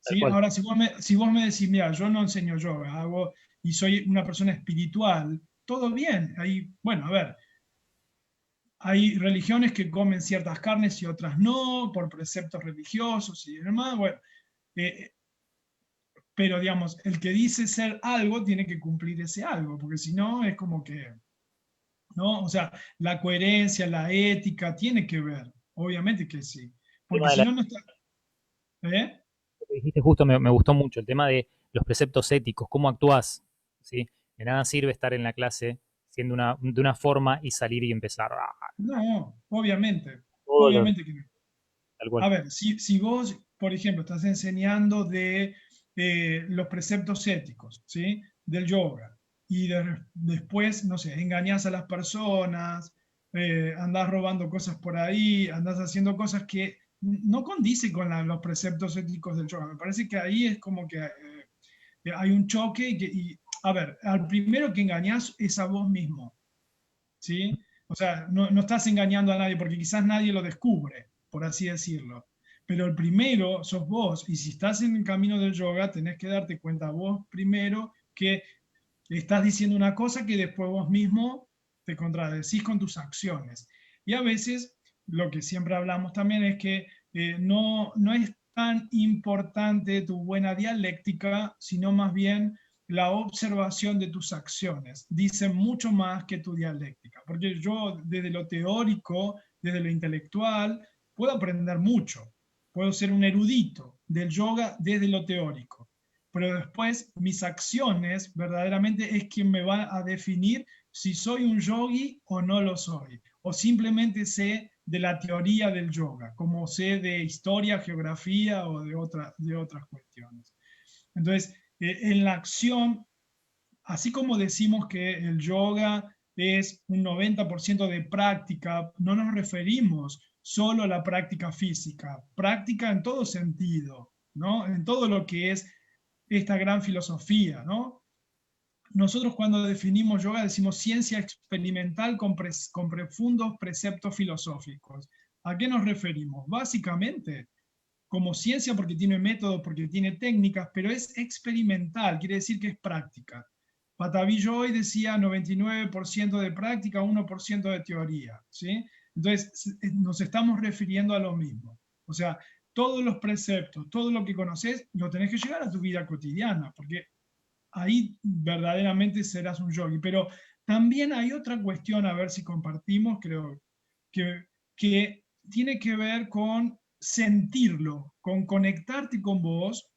Tal ¿Sí? cual. Ahora, si vos me decís, mira, yo no enseño yoga, hago, y soy una persona espiritual, todo bien. Ahí, bueno, a ver, hay religiones que comen ciertas carnes y otras no, por preceptos religiosos y demás. Bueno, eh, pero digamos, el que dice ser algo tiene que cumplir ese algo, porque si no es como que, ¿no? O sea, la coherencia, la ética, tiene que ver, obviamente que sí, El porque tema de si la no, no está, ¿eh? que dijiste justo me gustó mucho, el tema de los preceptos éticos, cómo actúas, ¿sí? De nada sirve estar en la clase siendo de una forma y salir y empezar No, obviamente, todos los, obviamente que no. tal cual. A ver, si vos, por ejemplo, estás enseñando de los preceptos éticos, ¿sí? Del yoga, y después, no sé, engañás a las personas, andás robando cosas por ahí, andás haciendo cosas que no condicen con los preceptos éticos del yoga. Me parece que ahí es como que hay un choque a ver, al primero que engañás es a vos mismo, ¿sí? O sea, no estás engañando a nadie porque quizás nadie lo descubre, por así decirlo. Pero el primero sos vos, y si estás en el camino del yoga, tenés que darte cuenta vos primero que estás diciendo una cosa que después vos mismo te contradecís con tus acciones. Y a veces, lo que siempre hablamos también es que no es tan importante tu buena dialéctica, sino más bien la observación de tus acciones. Dice mucho más que tu dialéctica, porque yo desde lo teórico, desde lo intelectual, puedo aprender mucho. Puedo ser un erudito del yoga desde lo teórico, pero después mis acciones verdaderamente es quien me va a definir si soy un yogi o no lo soy, o simplemente sé de la teoría del yoga, como sé de historia, geografía o de otras cuestiones. Entonces, en la acción, así como decimos que el yoga es un 90% de práctica, no nos referimos solo a la práctica física, práctica en todo sentido, ¿no? En todo lo que es esta gran filosofía, ¿no? Nosotros cuando definimos yoga decimos ciencia experimental con profundos preceptos filosóficos. ¿A qué nos referimos? Básicamente, como ciencia porque tiene métodos, porque tiene técnicas, pero es experimental, quiere decir que es práctica. Patavillo hoy decía 99% de práctica, 1% de teoría, ¿sí? Entonces, nos estamos refiriendo a lo mismo. O sea, todos los preceptos, todo lo que conoces, lo tenés que llevar a tu vida cotidiana, porque ahí verdaderamente serás un yogi. Pero también hay otra cuestión, a ver si compartimos, creo que, que tiene que ver con sentirlo, con conectarte con vos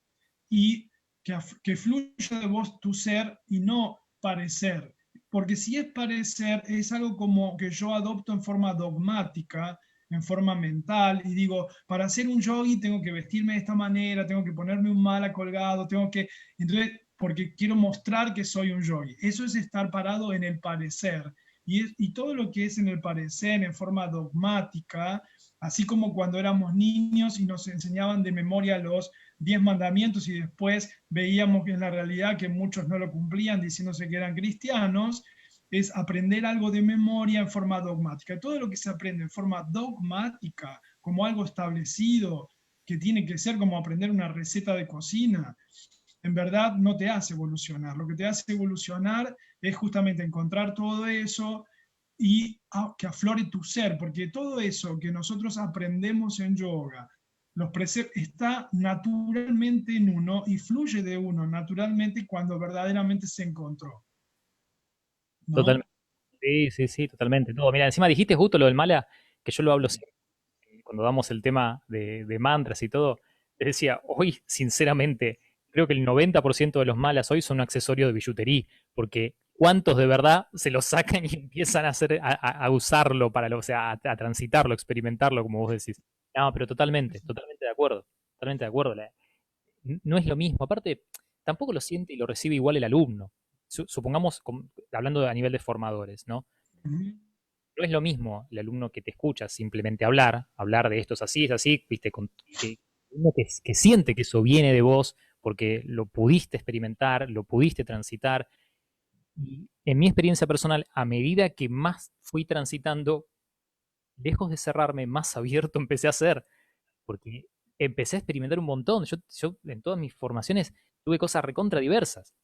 y que fluya de vos tu ser y no parecer. Porque si es parecer, es algo como que yo adopto en forma dogmática, en forma mental, y digo, para ser un yogi tengo que vestirme de esta manera, tengo que ponerme un mala colgado, tengo que... Entonces, porque quiero mostrar que soy un yogi. Eso es estar parado en el parecer. Y todo lo que es en el parecer, en forma dogmática, así como cuando éramos niños y nos enseñaban de memoria 10 mandamientos y después veíamos que en la realidad que muchos no lo cumplían diciéndose que eran cristianos, es aprender algo de memoria en forma dogmática. Todo lo que se aprende en forma dogmática, como algo establecido, que tiene que ser como aprender una receta de cocina, en verdad no te hace evolucionar. Lo que te hace evolucionar es justamente encontrar todo eso y que aflore tu ser, porque todo eso que nosotros aprendemos en yoga, los preceptos, está naturalmente en uno y fluye de uno naturalmente cuando verdaderamente se encontró, ¿no? Totalmente. Sí, sí, sí, totalmente. Todo. Mira, encima dijiste justo lo del mala, que yo lo hablo siempre, cuando damos el tema de mantras y todo. Les decía, hoy, sinceramente, creo que el 90% de los malas hoy son un accesorio de billutería, porque ¿cuántos de verdad se lo sacan y empiezan a hacer, a usarlo para o sea, a transitarlo, experimentarlo, como vos decís? No, pero totalmente, totalmente de acuerdo, totalmente de acuerdo. No es lo mismo. Aparte, tampoco lo siente y lo recibe igual el alumno. Supongamos, hablando a nivel de formadores, ¿no? Ujú. No es lo mismo el alumno que te escucha simplemente hablar de esto es así, viste, uno que siente que eso viene de vos porque lo pudiste experimentar, lo pudiste transitar. Y en mi experiencia personal, a medida que más fui transitando, lejos de cerrarme, más abierto empecé a ser, porque empecé a experimentar un montón. Yo en todas mis formaciones tuve cosas recontra diversas,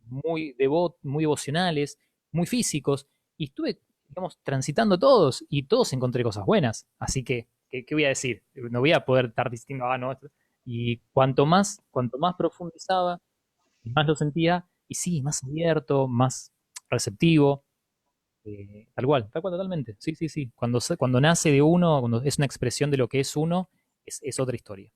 muy devocionales, muy físicos, y estuve, digamos, transitando todos, y todos encontré cosas buenas. Así que, ¿qué voy a decir? No voy a poder estar diciendo, ah, no. Y cuanto más profundizaba, más lo sentía, y sí, más abierto, más receptivo. Tal cual, totalmente. Sí, sí, sí. Cuando nace de uno, cuando es una expresión de lo que es uno, es otra historia.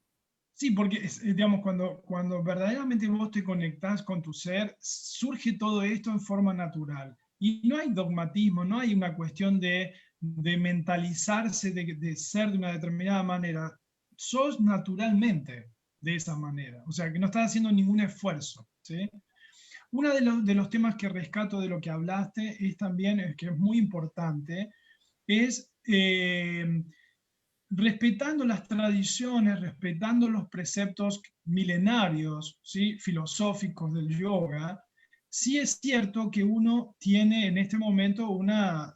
Sí, porque digamos, cuando verdaderamente vos te conectás con tu ser, surge todo esto en forma natural. Y no hay dogmatismo, no hay una cuestión de mentalizarse, de ser de una determinada manera. Sos naturalmente de esa manera. O sea, que no estás haciendo ningún esfuerzo. ¿Sí? Uno de los temas que rescato de lo que hablaste es también, que es muy importante, es respetando las tradiciones, respetando los preceptos milenarios, ¿sí? Filosóficos del yoga, sí es cierto que uno tiene en este momento una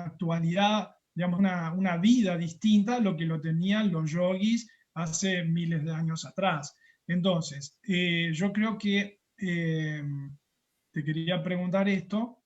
actualidad, digamos, una vida distinta a lo que lo tenían los yogis hace miles de años atrás. Entonces, yo creo que te quería preguntar esto.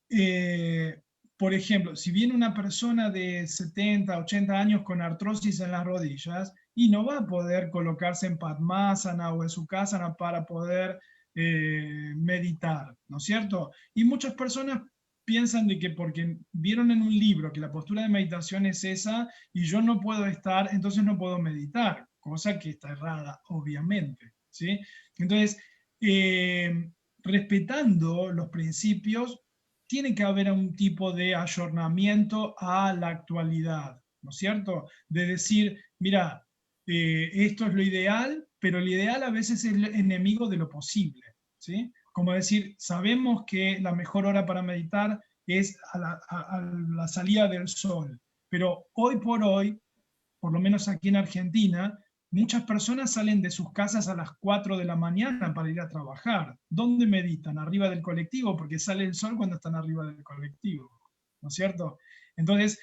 eh, por ejemplo, si viene una persona de 70, 80 años con artrosis en las rodillas y no va a poder colocarse en Padmasana o en Sukhasana para poder meditar, ¿no es cierto? Y muchas personas piensan de que porque vieron en un libro que la postura de meditación es esa y yo no puedo estar, entonces no puedo meditar, cosa que está errada, obviamente, ¿sí? Entonces, eh, respetando los principios, tiene que haber un tipo de ayornamiento a la actualidad, ¿no es cierto? De decir, mira, esto es lo ideal, pero el ideal a veces es el enemigo de lo posible, ¿sí? Como decir, sabemos que la mejor hora para meditar es a la salida del sol, pero hoy por hoy, por lo menos aquí en Argentina, muchas personas salen de sus casas a las 4 de la mañana para ir a trabajar. ¿Dónde meditan? Arriba del colectivo, porque sale el sol cuando están arriba del colectivo, ¿no es cierto? Entonces,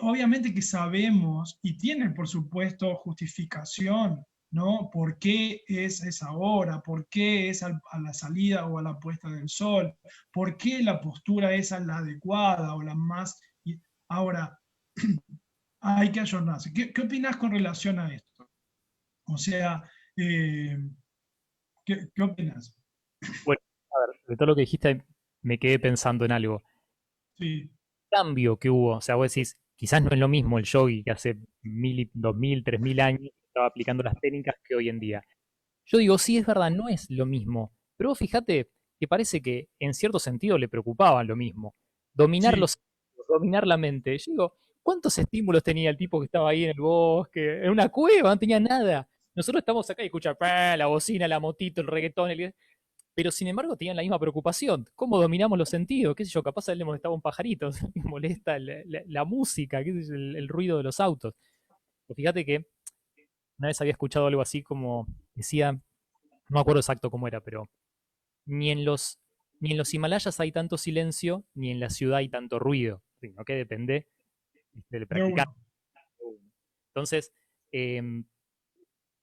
obviamente que sabemos, y tiene por supuesto justificación, ¿no? ¿Por qué es esa hora? ¿Por qué es a la salida o a la puesta del sol? ¿Por qué la postura es la adecuada o la más... Ahora, hay que ayornarse. ¿Qué opinas con relación a esto? O sea, eh, ¿qué opinas? Bueno, a ver, de todo lo que dijiste, me quedé pensando en algo. Sí, Cambio que hubo, o sea, vos decís, quizás no es lo mismo el yogi que hace 1000, 2000, 3000 años estaba aplicando las técnicas que hoy en día. Yo digo, sí, es verdad, no es lo mismo. Pero vos fíjate que parece que en cierto sentido le preocupaba lo mismo. Dominar sí, los sentidos, dominar la mente. Yo digo, ¿cuántos estímulos tenía el tipo que estaba ahí en el bosque, en una cueva? No tenía nada. Nosotros estamos acá y escuchamos la bocina, la motito, el reggaetón, pero sin embargo tenían la misma preocupación. ¿Cómo dominamos los sentidos? ¿Qué sé yo? Capaz a él le molestaba un pajarito, le molesta la música, qué sé yo, el ruido de los autos. Pues fíjate que Una vez había escuchado algo así como, decía, no me acuerdo exacto cómo era, pero ni en los, ni en los Himalayas hay tanto silencio, ni en la ciudad hay tanto ruido, sino que depende del de practicante. uno. Entonces, em,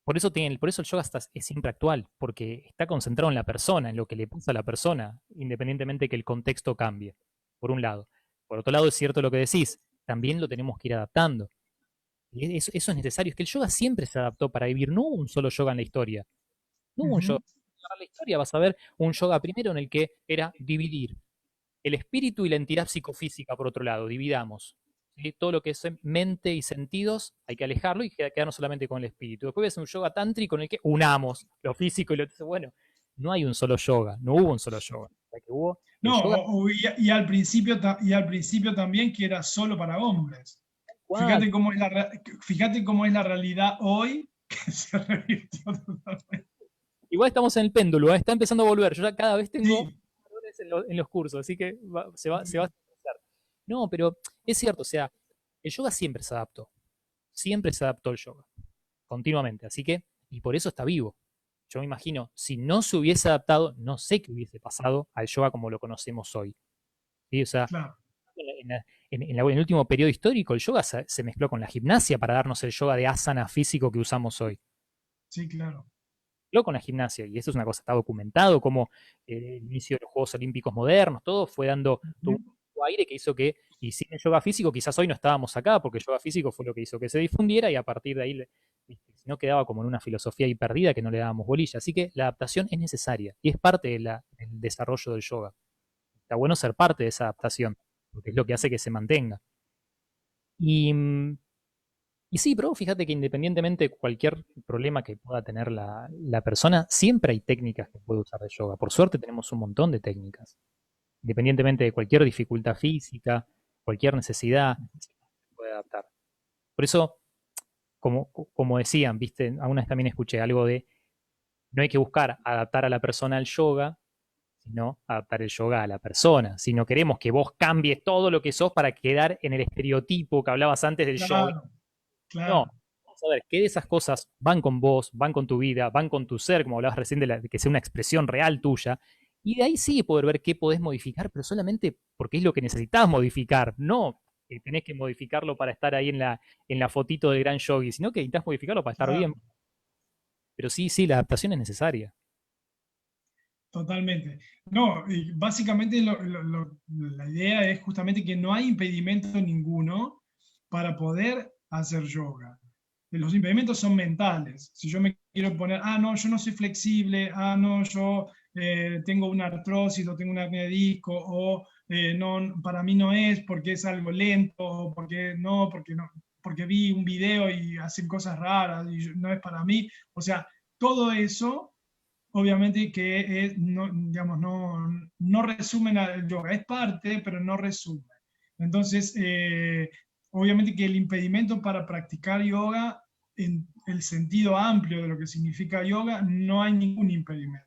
por eso el yoga es siempre actual, porque está concentrado en la persona, en lo que le pasa a la persona, independientemente que el contexto cambie, por un lado. Por otro lado, es cierto lo que decís, también lo tenemos que ir adaptando. Y eso es necesario, es que el yoga siempre se adaptó para vivir, no hubo un solo yoga en la historia, no hubo un yoga. Ujú. En la historia vas a ver un yoga primero en el que era dividir el espíritu y la entidad psicofísica, por otro lado, dividamos. ¿Sí? Todo lo que es mente y sentidos hay que alejarlo y quedarnos solamente con el espíritu. Después ves un yoga tántrico en el que unamos lo físico y lo... Bueno, no hay un solo yoga, no hubo un solo yoga. O sea, que hubo el No, yoga y al principio también que era solo para hombres. cual. Fíjate cómo es la realidad hoy, que se revirtió totalmente. Igual estamos en el péndulo, ¿eh? Está empezando a volver. Yo ya cada vez tengo Sí, valores en los cursos, así que se va a estabilizar. No, pero es cierto, o sea, el yoga siempre se adaptó el yoga, continuamente, así que, y por eso está vivo. Yo me imagino, si no se hubiese adaptado, no sé qué hubiese pasado al yoga como lo conocemos hoy. ¿Sí? O sea, claro, en el último periodo histórico, el yoga se mezcló con la gimnasia para darnos el yoga de asana físico que usamos hoy. sí, claro. Mezcló con la gimnasia, y eso es una cosa, está documentado, como el inicio de los Juegos Olímpicos modernos, todo fue dando tuvo Ujú. un aire que hizo que, y sin el yoga físico, quizás hoy no estábamos acá, porque el yoga físico fue lo que hizo que se difundiera, y a partir de ahí, si no quedaba como en una filosofía ahí perdida que no le dábamos bolilla. Así que la adaptación es necesaria, y es parte del desarrollo del yoga. Está bueno ser parte de esa adaptación, porque es lo que hace que se mantenga. Y, y sí, pero fíjate que independientemente de cualquier problema que pueda tener la persona, siempre hay técnicas que puede usar de yoga. Por suerte tenemos un montón de técnicas. Independientemente de cualquier dificultad física, cualquier necesidad, se puede adaptar. Por eso, como decían, viste, aún también escuché algo de no hay que buscar adaptar a la persona al yoga, sino adaptar el yoga a la persona. Si no queremos que vos cambies todo lo que sos para quedar en el estereotipo que hablabas antes del yoga. Claro, No, claro. vamos a ver qué de esas cosas van con vos, van con tu vida, van con tu ser, como hablabas recién de que sea una expresión real tuya. Y de ahí sí poder ver qué podés modificar, pero solamente porque es lo que necesitas modificar, no que tenés que modificarlo para estar ahí en la fotito del gran yogi, sino que necesitas modificarlo para estar bien. Claro, Pero sí, sí, la adaptación es necesaria. totalmente. No, y básicamente la idea es justamente que no hay impedimento ninguno para poder hacer yoga. Los impedimentos son mentales. Si yo me quiero poner, no, yo no soy flexible, no, yo tengo una artrosis o tengo una hernia de disco, o no, para mí no es porque es algo lento, o porque no, porque vi un video y hacen cosas raras y no es para mí. O sea, todo eso obviamente que no, digamos, no resumen al yoga, es parte, pero no resume. Entonces, obviamente que el impedimento para practicar yoga, en el sentido amplio de lo que significa yoga, no hay ningún impedimento.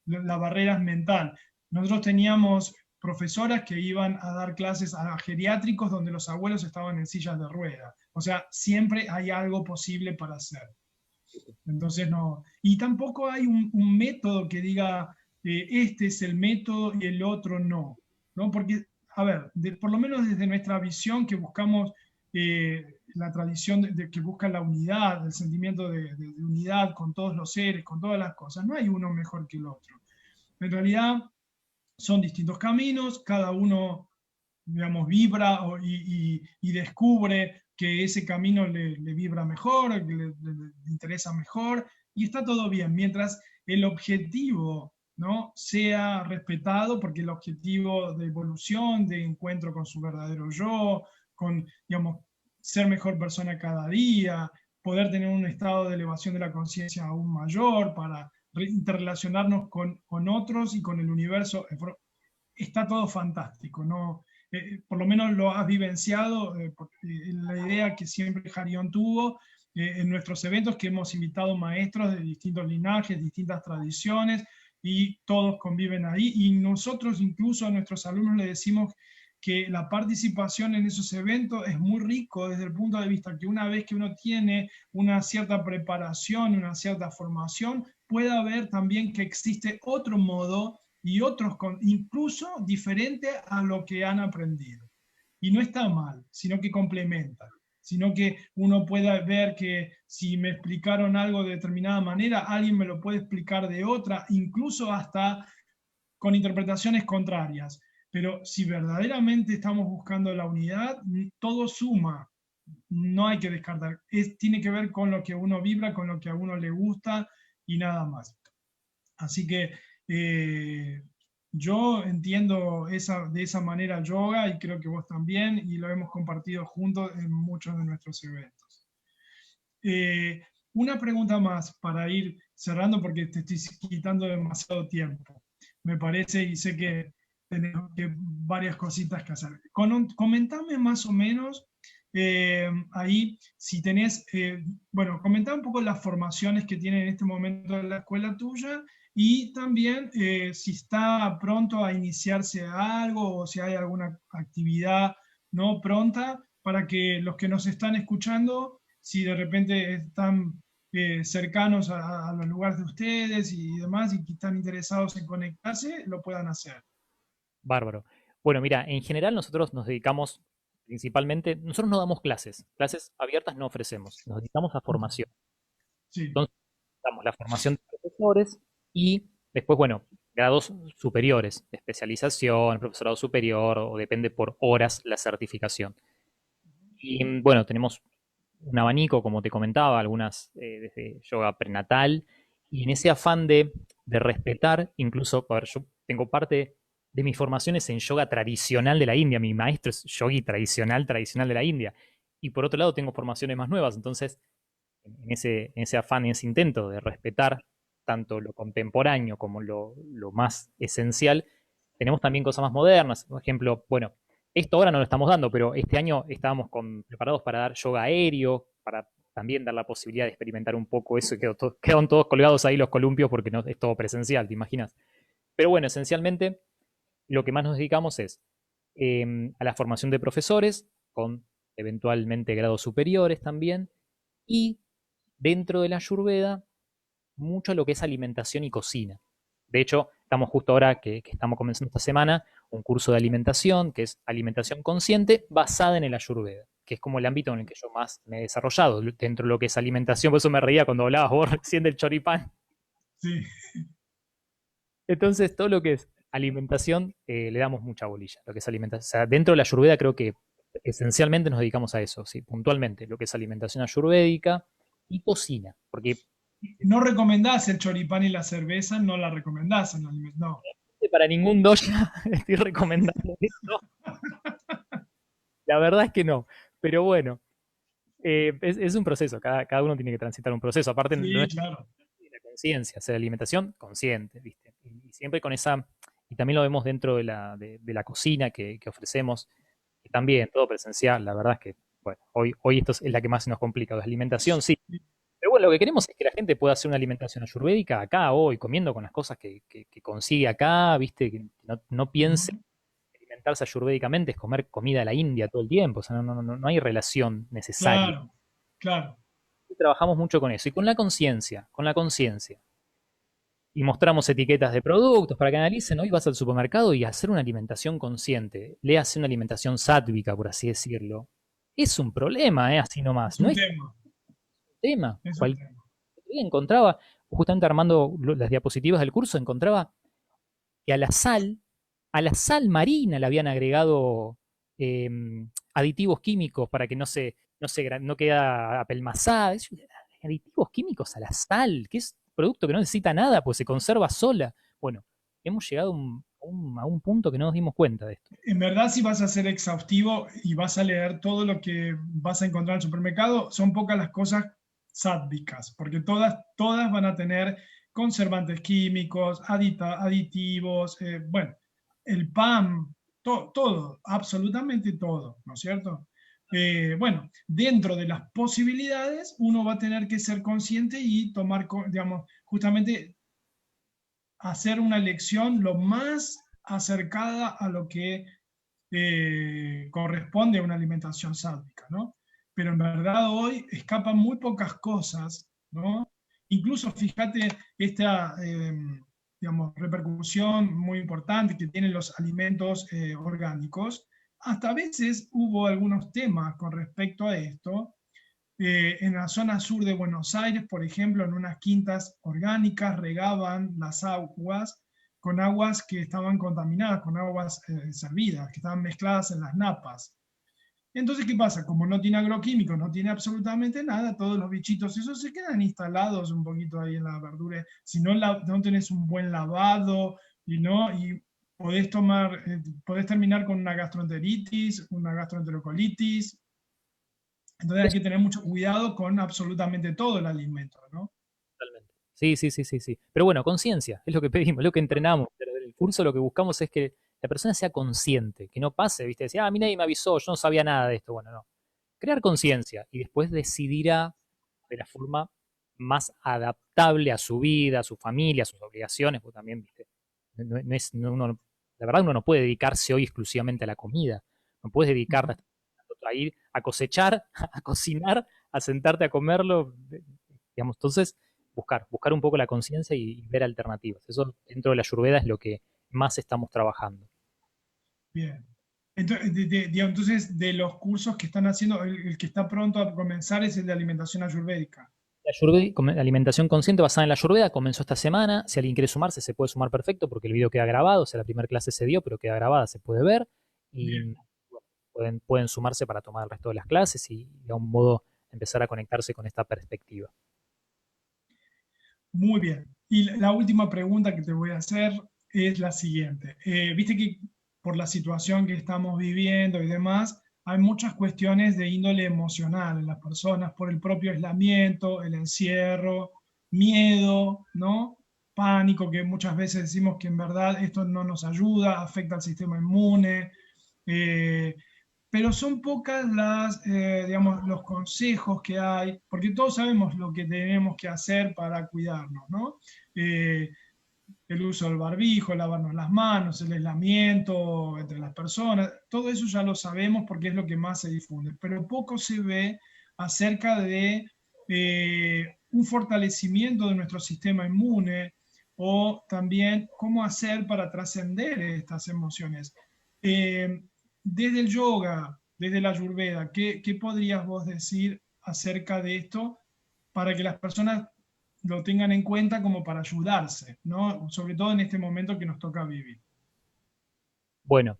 La barrera es mental. Nosotros teníamos profesoras que iban a dar clases a geriátricos donde los abuelos estaban en sillas de ruedas. O sea, siempre hay algo posible para hacer. Entonces no. Y tampoco hay un método que diga, este es el método y el otro no. ¿No? Porque, a ver, por lo menos desde nuestra visión que buscamos la tradición que busca la unidad, el sentimiento de unidad con todos los seres, con todas las cosas, no hay uno mejor que el otro. En realidad son distintos caminos, cada uno, digamos, vibra y descubre que ese camino le vibra mejor, que le interesa mejor, y está todo bien, mientras el objetivo, ¿no?, sea respetado, porque el objetivo de evolución, de encuentro con su verdadero yo, con, digamos, ser mejor persona cada día, poder tener un estado de elevación de la conciencia aún mayor para interrelacionarnos con otros y con el universo, está todo fantástico, ¿no? Por lo menos lo has vivenciado, la idea que siempre Jarión tuvo en nuestros eventos, que hemos invitado maestros de distintos linajes, distintas tradiciones, y todos conviven ahí, y nosotros incluso a nuestros alumnos le decimos que la participación en esos eventos es muy rico desde el punto de vista que una vez que uno tiene una cierta preparación, una cierta formación, puede haber también que existe otro modo y otros incluso diferente a lo que han aprendido. Y no está mal, sino que complementa, sino que uno pueda ver que si me explicaron algo de determinada manera, alguien me lo puede explicar de otra, incluso hasta con interpretaciones contrarias. Pero si verdaderamente estamos buscando la unidad, todo suma, no hay que descartar. Tiene que ver con lo que uno vibra, con lo que a uno le gusta y nada más. Así que yo entiendo de esa manera yoga y creo que vos también, y lo hemos compartido juntos en muchos de nuestros eventos. Una pregunta más para ir cerrando porque te estoy quitando demasiado tiempo. Me parece y sé que tenemos varias cositas que hacer. Comentame más o menos ahí si tenés, bueno, comentá un poco las formaciones que tiene en este momento en la escuela tuya y también si está pronto a iniciarse algo o si hay alguna actividad no pronta para que los que nos están escuchando, si de repente están cercanos a los lugares de ustedes y demás y que están interesados en conectarse, lo puedan hacer. Bárbaro. Bueno, mira, en general nosotros nos dedicamos principalmente, nosotros no damos clases, clases abiertas no ofrecemos, nos dedicamos a formación. Sí. Entonces, damos la formación de profesores y después, bueno, grados superiores, de especialización, profesorado superior, o depende por horas la certificación. Y bueno, tenemos un abanico, como te comentaba, algunas desde yoga prenatal, y en ese afán de respetar, incluso, a ver, yo tengo parte de mis formaciones en yoga tradicional de la India, mi maestro es yogi tradicional, tradicional de la India, y por otro lado tengo formaciones más nuevas, entonces en ese afán, en ese intento de respetar tanto lo contemporáneo como lo más esencial, tenemos también cosas más modernas. Por ejemplo, bueno, esto ahora no lo estamos dando, pero este año estábamos preparados para dar yoga aéreo, para también dar la posibilidad de experimentar un poco eso, y quedaron todos colgados ahí los columpios porque no es todo presencial, ¿te imaginas? Pero bueno, esencialmente lo que más nos dedicamos es a la formación de profesores, con eventualmente grados superiores también, y dentro de la Ayurveda, mucho lo que es alimentación y cocina. De hecho, estamos justo ahora que estamos comenzando esta semana un curso de alimentación, que es alimentación consciente basada en el Ayurveda, que es como el ámbito en el que yo más me he desarrollado dentro de lo que es alimentación. Por eso me reía cuando hablabas vos recién del choripán. Sí. Entonces, todo lo que es alimentación le damos mucha bolilla. Lo que es alimentación, o sea, dentro de la Ayurveda creo que esencialmente nos dedicamos a eso, sí, puntualmente, lo que es alimentación ayurvédica y cocina, porque No recomendás el choripán y la cerveza, no la recomendás en no. para ningún doya estoy recomendando esto. La verdad es que no. Pero bueno, es un proceso. Cada uno tiene que transitar un proceso. Aparte, no Sí, es claro. la conciencia, hacer alimentación consciente, ¿viste? Y siempre con esa. Y también lo vemos dentro de la cocina que ofrecemos. Y también todo presencial. La verdad es que, bueno, hoy esto es la que más se nos complica. La alimentación, sí. Pero bueno, lo que queremos es que la gente pueda hacer una alimentación ayurvédica acá hoy, comiendo con las cosas que consigue acá, ¿viste? Que no piense alimentarse ayurvédicamente es comer comida de la India todo el tiempo, o sea, no hay relación necesaria. Claro, claro. Y trabajamos mucho con eso y con la conciencia, con la conciencia. Y mostramos etiquetas de productos para que analicen. Hoy vas al supermercado y hacer una alimentación consciente, le hace una alimentación sátvica, por así decirlo, es un problema, así nomás. Es No un es tema. un tema. Es un Cualquier tema. día encontraba, justamente armando las diapositivas del curso, encontraba que a la sal marina le habían agregado eh, aditivos químicos para que no queda apelmazada. Aditivos químicos a la sal, que es un producto que no necesita nada, pues se conserva sola. Bueno, hemos llegado a un punto que no nos dimos cuenta de esto. En verdad, si vas a ser exhaustivo y vas a leer todo lo que vas a encontrar en el supermercado, son pocas las cosas sádvicas, porque todas van a tener conservantes químicos, aditivos, bueno, el pan, todo, absolutamente todo, ¿no es cierto? Bueno, dentro de las posibilidades, uno va a tener que ser consciente y tomar, digamos, justamente hacer una elección lo más acercada a lo que corresponde a una alimentación sádvica, ¿no? Pero en verdad hoy escapan muy pocas cosas, ¿no? Incluso fíjate esta, digamos, repercusión muy importante que tienen los alimentos orgánicos. Hasta a veces hubo algunos temas con respecto a esto. En la zona sur de Buenos Aires, por ejemplo, en unas quintas orgánicas regaban las aguas con aguas que estaban contaminadas, con aguas servidas, que estaban mezcladas en las napas. Entonces, ¿qué pasa? Como no tiene agroquímicos, no tiene absolutamente nada, todos los bichitos, esos se quedan instalados un poquito ahí en la verdura. Si no, no tenés un buen lavado y podés podés terminar con una gastroenteritis, una gastroenterocolitis. Entonces hay Eso, que tener mucho cuidado con absolutamente todo el alimento, ¿no? totalmente. Sí, sí, sí, sí, sí. Pero bueno, conciencia, es lo que pedimos, es lo que entrenamos. Pero en el curso lo que buscamos es que la persona sea consciente, que no pase, ¿viste? Decir, a mí nadie me avisó, yo no sabía nada de esto. Bueno, no. Crear conciencia y después decidirá de la forma más adaptable a su vida, a su familia, a sus obligaciones, porque también, ¿viste? La verdad uno no puede dedicarse hoy exclusivamente a la comida, no puedes dedicarte a ir a cosechar, a cocinar, a sentarte a comerlo, digamos, entonces buscar un poco la conciencia y ver alternativas. Eso dentro de la Ayurveda es lo que más estamos trabajando. Bien. Entonces, entonces, de los cursos que están haciendo, el que está pronto a comenzar es el de alimentación ayurvédica. La alimentación consciente basada en la Ayurveda comenzó esta semana. Si alguien quiere sumarse, se puede sumar perfecto porque el video queda grabado. O sea, la primera clase se dio, pero queda grabada, se puede ver. Y Bien, bueno, pueden sumarse para tomar el resto de las clases y de algún modo empezar a conectarse con esta perspectiva. muy bien. Y la última pregunta que te voy a hacer es la siguiente. Viste que por la situación que estamos viviendo y demás, hay muchas cuestiones de índole emocional en las personas por el propio aislamiento, el encierro, miedo, ¿no? Pánico, que muchas veces decimos que en verdad esto no nos ayuda, afecta al sistema inmune. eh, pero son pocas digamos, los consejos que hay, porque todos sabemos lo que tenemos que hacer para cuidarnos, ¿no? Eh, el uso del barbijo, lavarnos las manos, el aislamiento entre las personas, todo eso ya lo sabemos porque es lo que más se difunde, pero poco se ve acerca de un fortalecimiento de nuestro sistema inmune o también cómo hacer para trascender estas emociones. Eh, Desde el yoga, desde la ayurveda, ¿qué podrías vos decir acerca de esto para que las personas lo tengan en cuenta como para ayudarse, ¿no? Sobre todo en este momento que nos toca vivir? Bueno,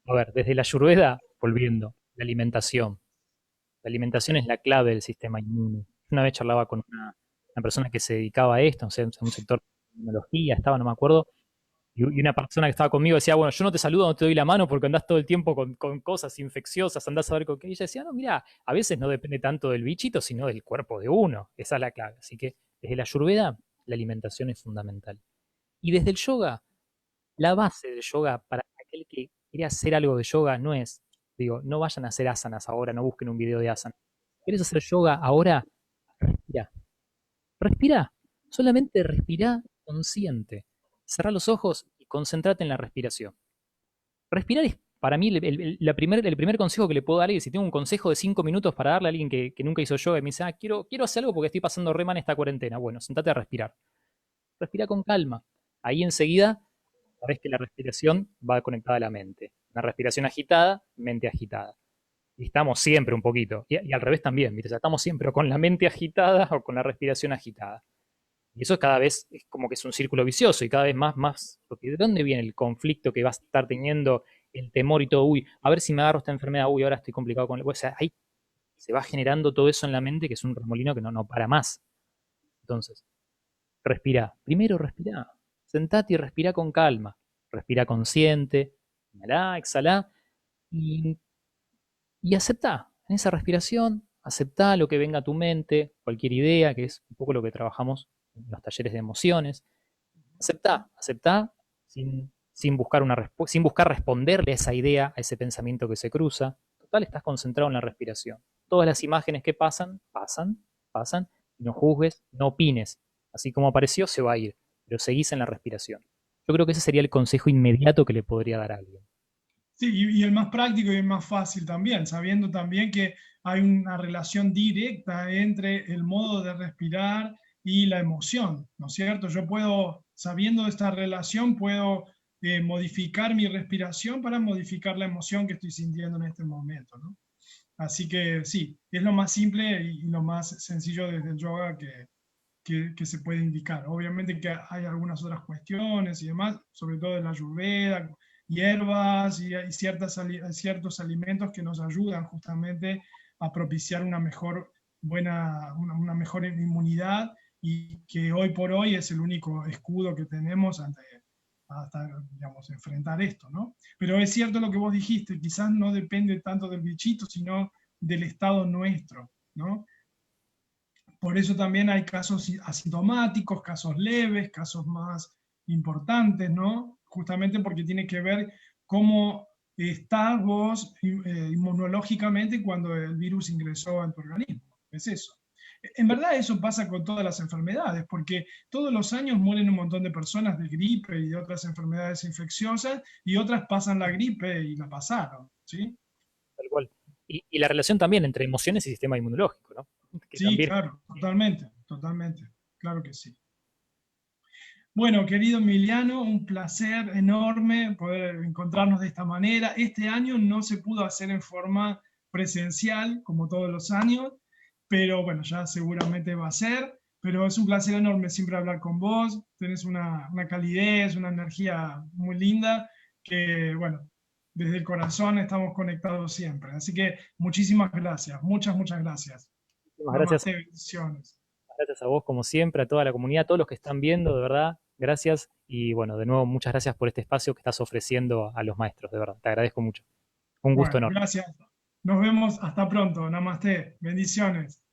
a ver, desde la Ayurveda, volviendo, la alimentación. La alimentación es la clave del sistema inmune. Una vez charlaba con una persona que se dedicaba a esto, no sé, a un sector de tecnología, estaba, no me acuerdo, y una persona que estaba conmigo decía, bueno, yo no te saludo, no te doy la mano porque andás todo el tiempo con cosas infecciosas, andás a ver con qué. Y ella decía, no, mira, a veces no depende tanto del bichito, sino del cuerpo de uno. Esa es la clave. Así que desde la Ayurveda, la alimentación es fundamental. Y desde el yoga, la base del yoga para aquel que quiere hacer algo de yoga no es, digo, no vayan a hacer asanas ahora, no busquen un video de asanas. ¿Quieres hacer yoga ahora? Respira. Respira. Solamente respira consciente. Cerrá los ojos y concéntrate en la respiración. Respirar es para mí el primer consejo que le puedo dar a alguien. Si tengo un consejo de 5 minutos para darle a alguien que nunca hizo yoga y me dice, quiero hacer algo porque estoy pasando re mal en esta cuarentena. Bueno, sentate a respirar. Respira con calma. Ahí enseguida sabes que la respiración va conectada a la mente. Una respiración agitada, mente agitada. Y estamos siempre un poquito. Y al revés también, ¿viste? O sea, estamos siempre o con la mente agitada o con la respiración agitada. Y eso cada vez es como que es un círculo vicioso y cada vez más, porque ¿de dónde viene el conflicto que vas a estar teniendo, el temor y todo? Uy, a ver si me agarro esta enfermedad, uy, ahora estoy complicado con... O sea, ahí se va generando todo eso en la mente que es un remolino que no para más. Entonces, respira. Primero respira. Sentate y respira con calma. Respira consciente. Inhalá, exhalá. Y, y aceptá. En esa respiración, aceptá lo que venga a tu mente, cualquier idea, que es un poco lo que trabajamos en los talleres de emociones. Aceptá sin buscar responderle a esa idea, a ese pensamiento que se cruza. Total, estás concentrado en la respiración. Todas las imágenes que pasan, y no juzgues, no opines. Así como apareció, se va a ir, pero seguís en la respiración. Yo creo que ese sería el consejo inmediato que le podría dar a alguien. Sí, y el más práctico y el más fácil también, sabiendo también que hay una relación directa entre el modo de respirar y la emoción, ¿no es cierto? Yo puedo, sabiendo esta relación, puedo modificar mi respiración para modificar la emoción que estoy sintiendo en este momento, ¿no? Así que sí, es lo más simple y lo más sencillo desde el yoga que se puede indicar. Obviamente que hay algunas otras cuestiones y demás, sobre todo en la Ayurveda, hierbas y hay ciertos alimentos que nos ayudan justamente a propiciar una mejor, una mejor inmunidad y que hoy por hoy es el único escudo que tenemos hasta, digamos, enfrentar esto, ¿no? Pero es cierto lo que vos dijiste, quizás no depende tanto del bichito, sino del estado nuestro, ¿no? Por eso también hay casos asintomáticos, casos leves, casos más importantes, ¿no? Justamente porque tiene que ver cómo estás vos inmunológicamente cuando el virus ingresó en tu organismo. Es eso. En verdad eso pasa con todas las enfermedades, porque todos los años mueren un montón de personas de gripe y de otras enfermedades infecciosas, y otras pasan la gripe y la pasaron, ¿sí? Tal cual. Y la relación también entre emociones y sistema inmunológico, ¿no? Que Sí, también, claro, totalmente, totalmente, claro que sí. Bueno, querido Emiliano, un placer enorme poder encontrarnos de esta manera. Este año no se pudo hacer en forma presencial, como todos los años, pero bueno, ya seguramente va a ser. Pero es un placer enorme siempre hablar con vos. Tenés una calidez, una energía muy linda, que bueno, desde el corazón estamos conectados siempre. Así que muchísimas gracias, muchas gracias. muchísimas gracias. Namaste, bendiciones. Gracias a vos, como siempre, a toda la comunidad, a todos los que están viendo, de verdad, gracias. Y bueno, de nuevo, muchas gracias por este espacio que estás ofreciendo a los maestros, de verdad. Te agradezco mucho. Un gusto Bueno, enorme. gracias. Nos vemos hasta pronto. Namaste. Bendiciones.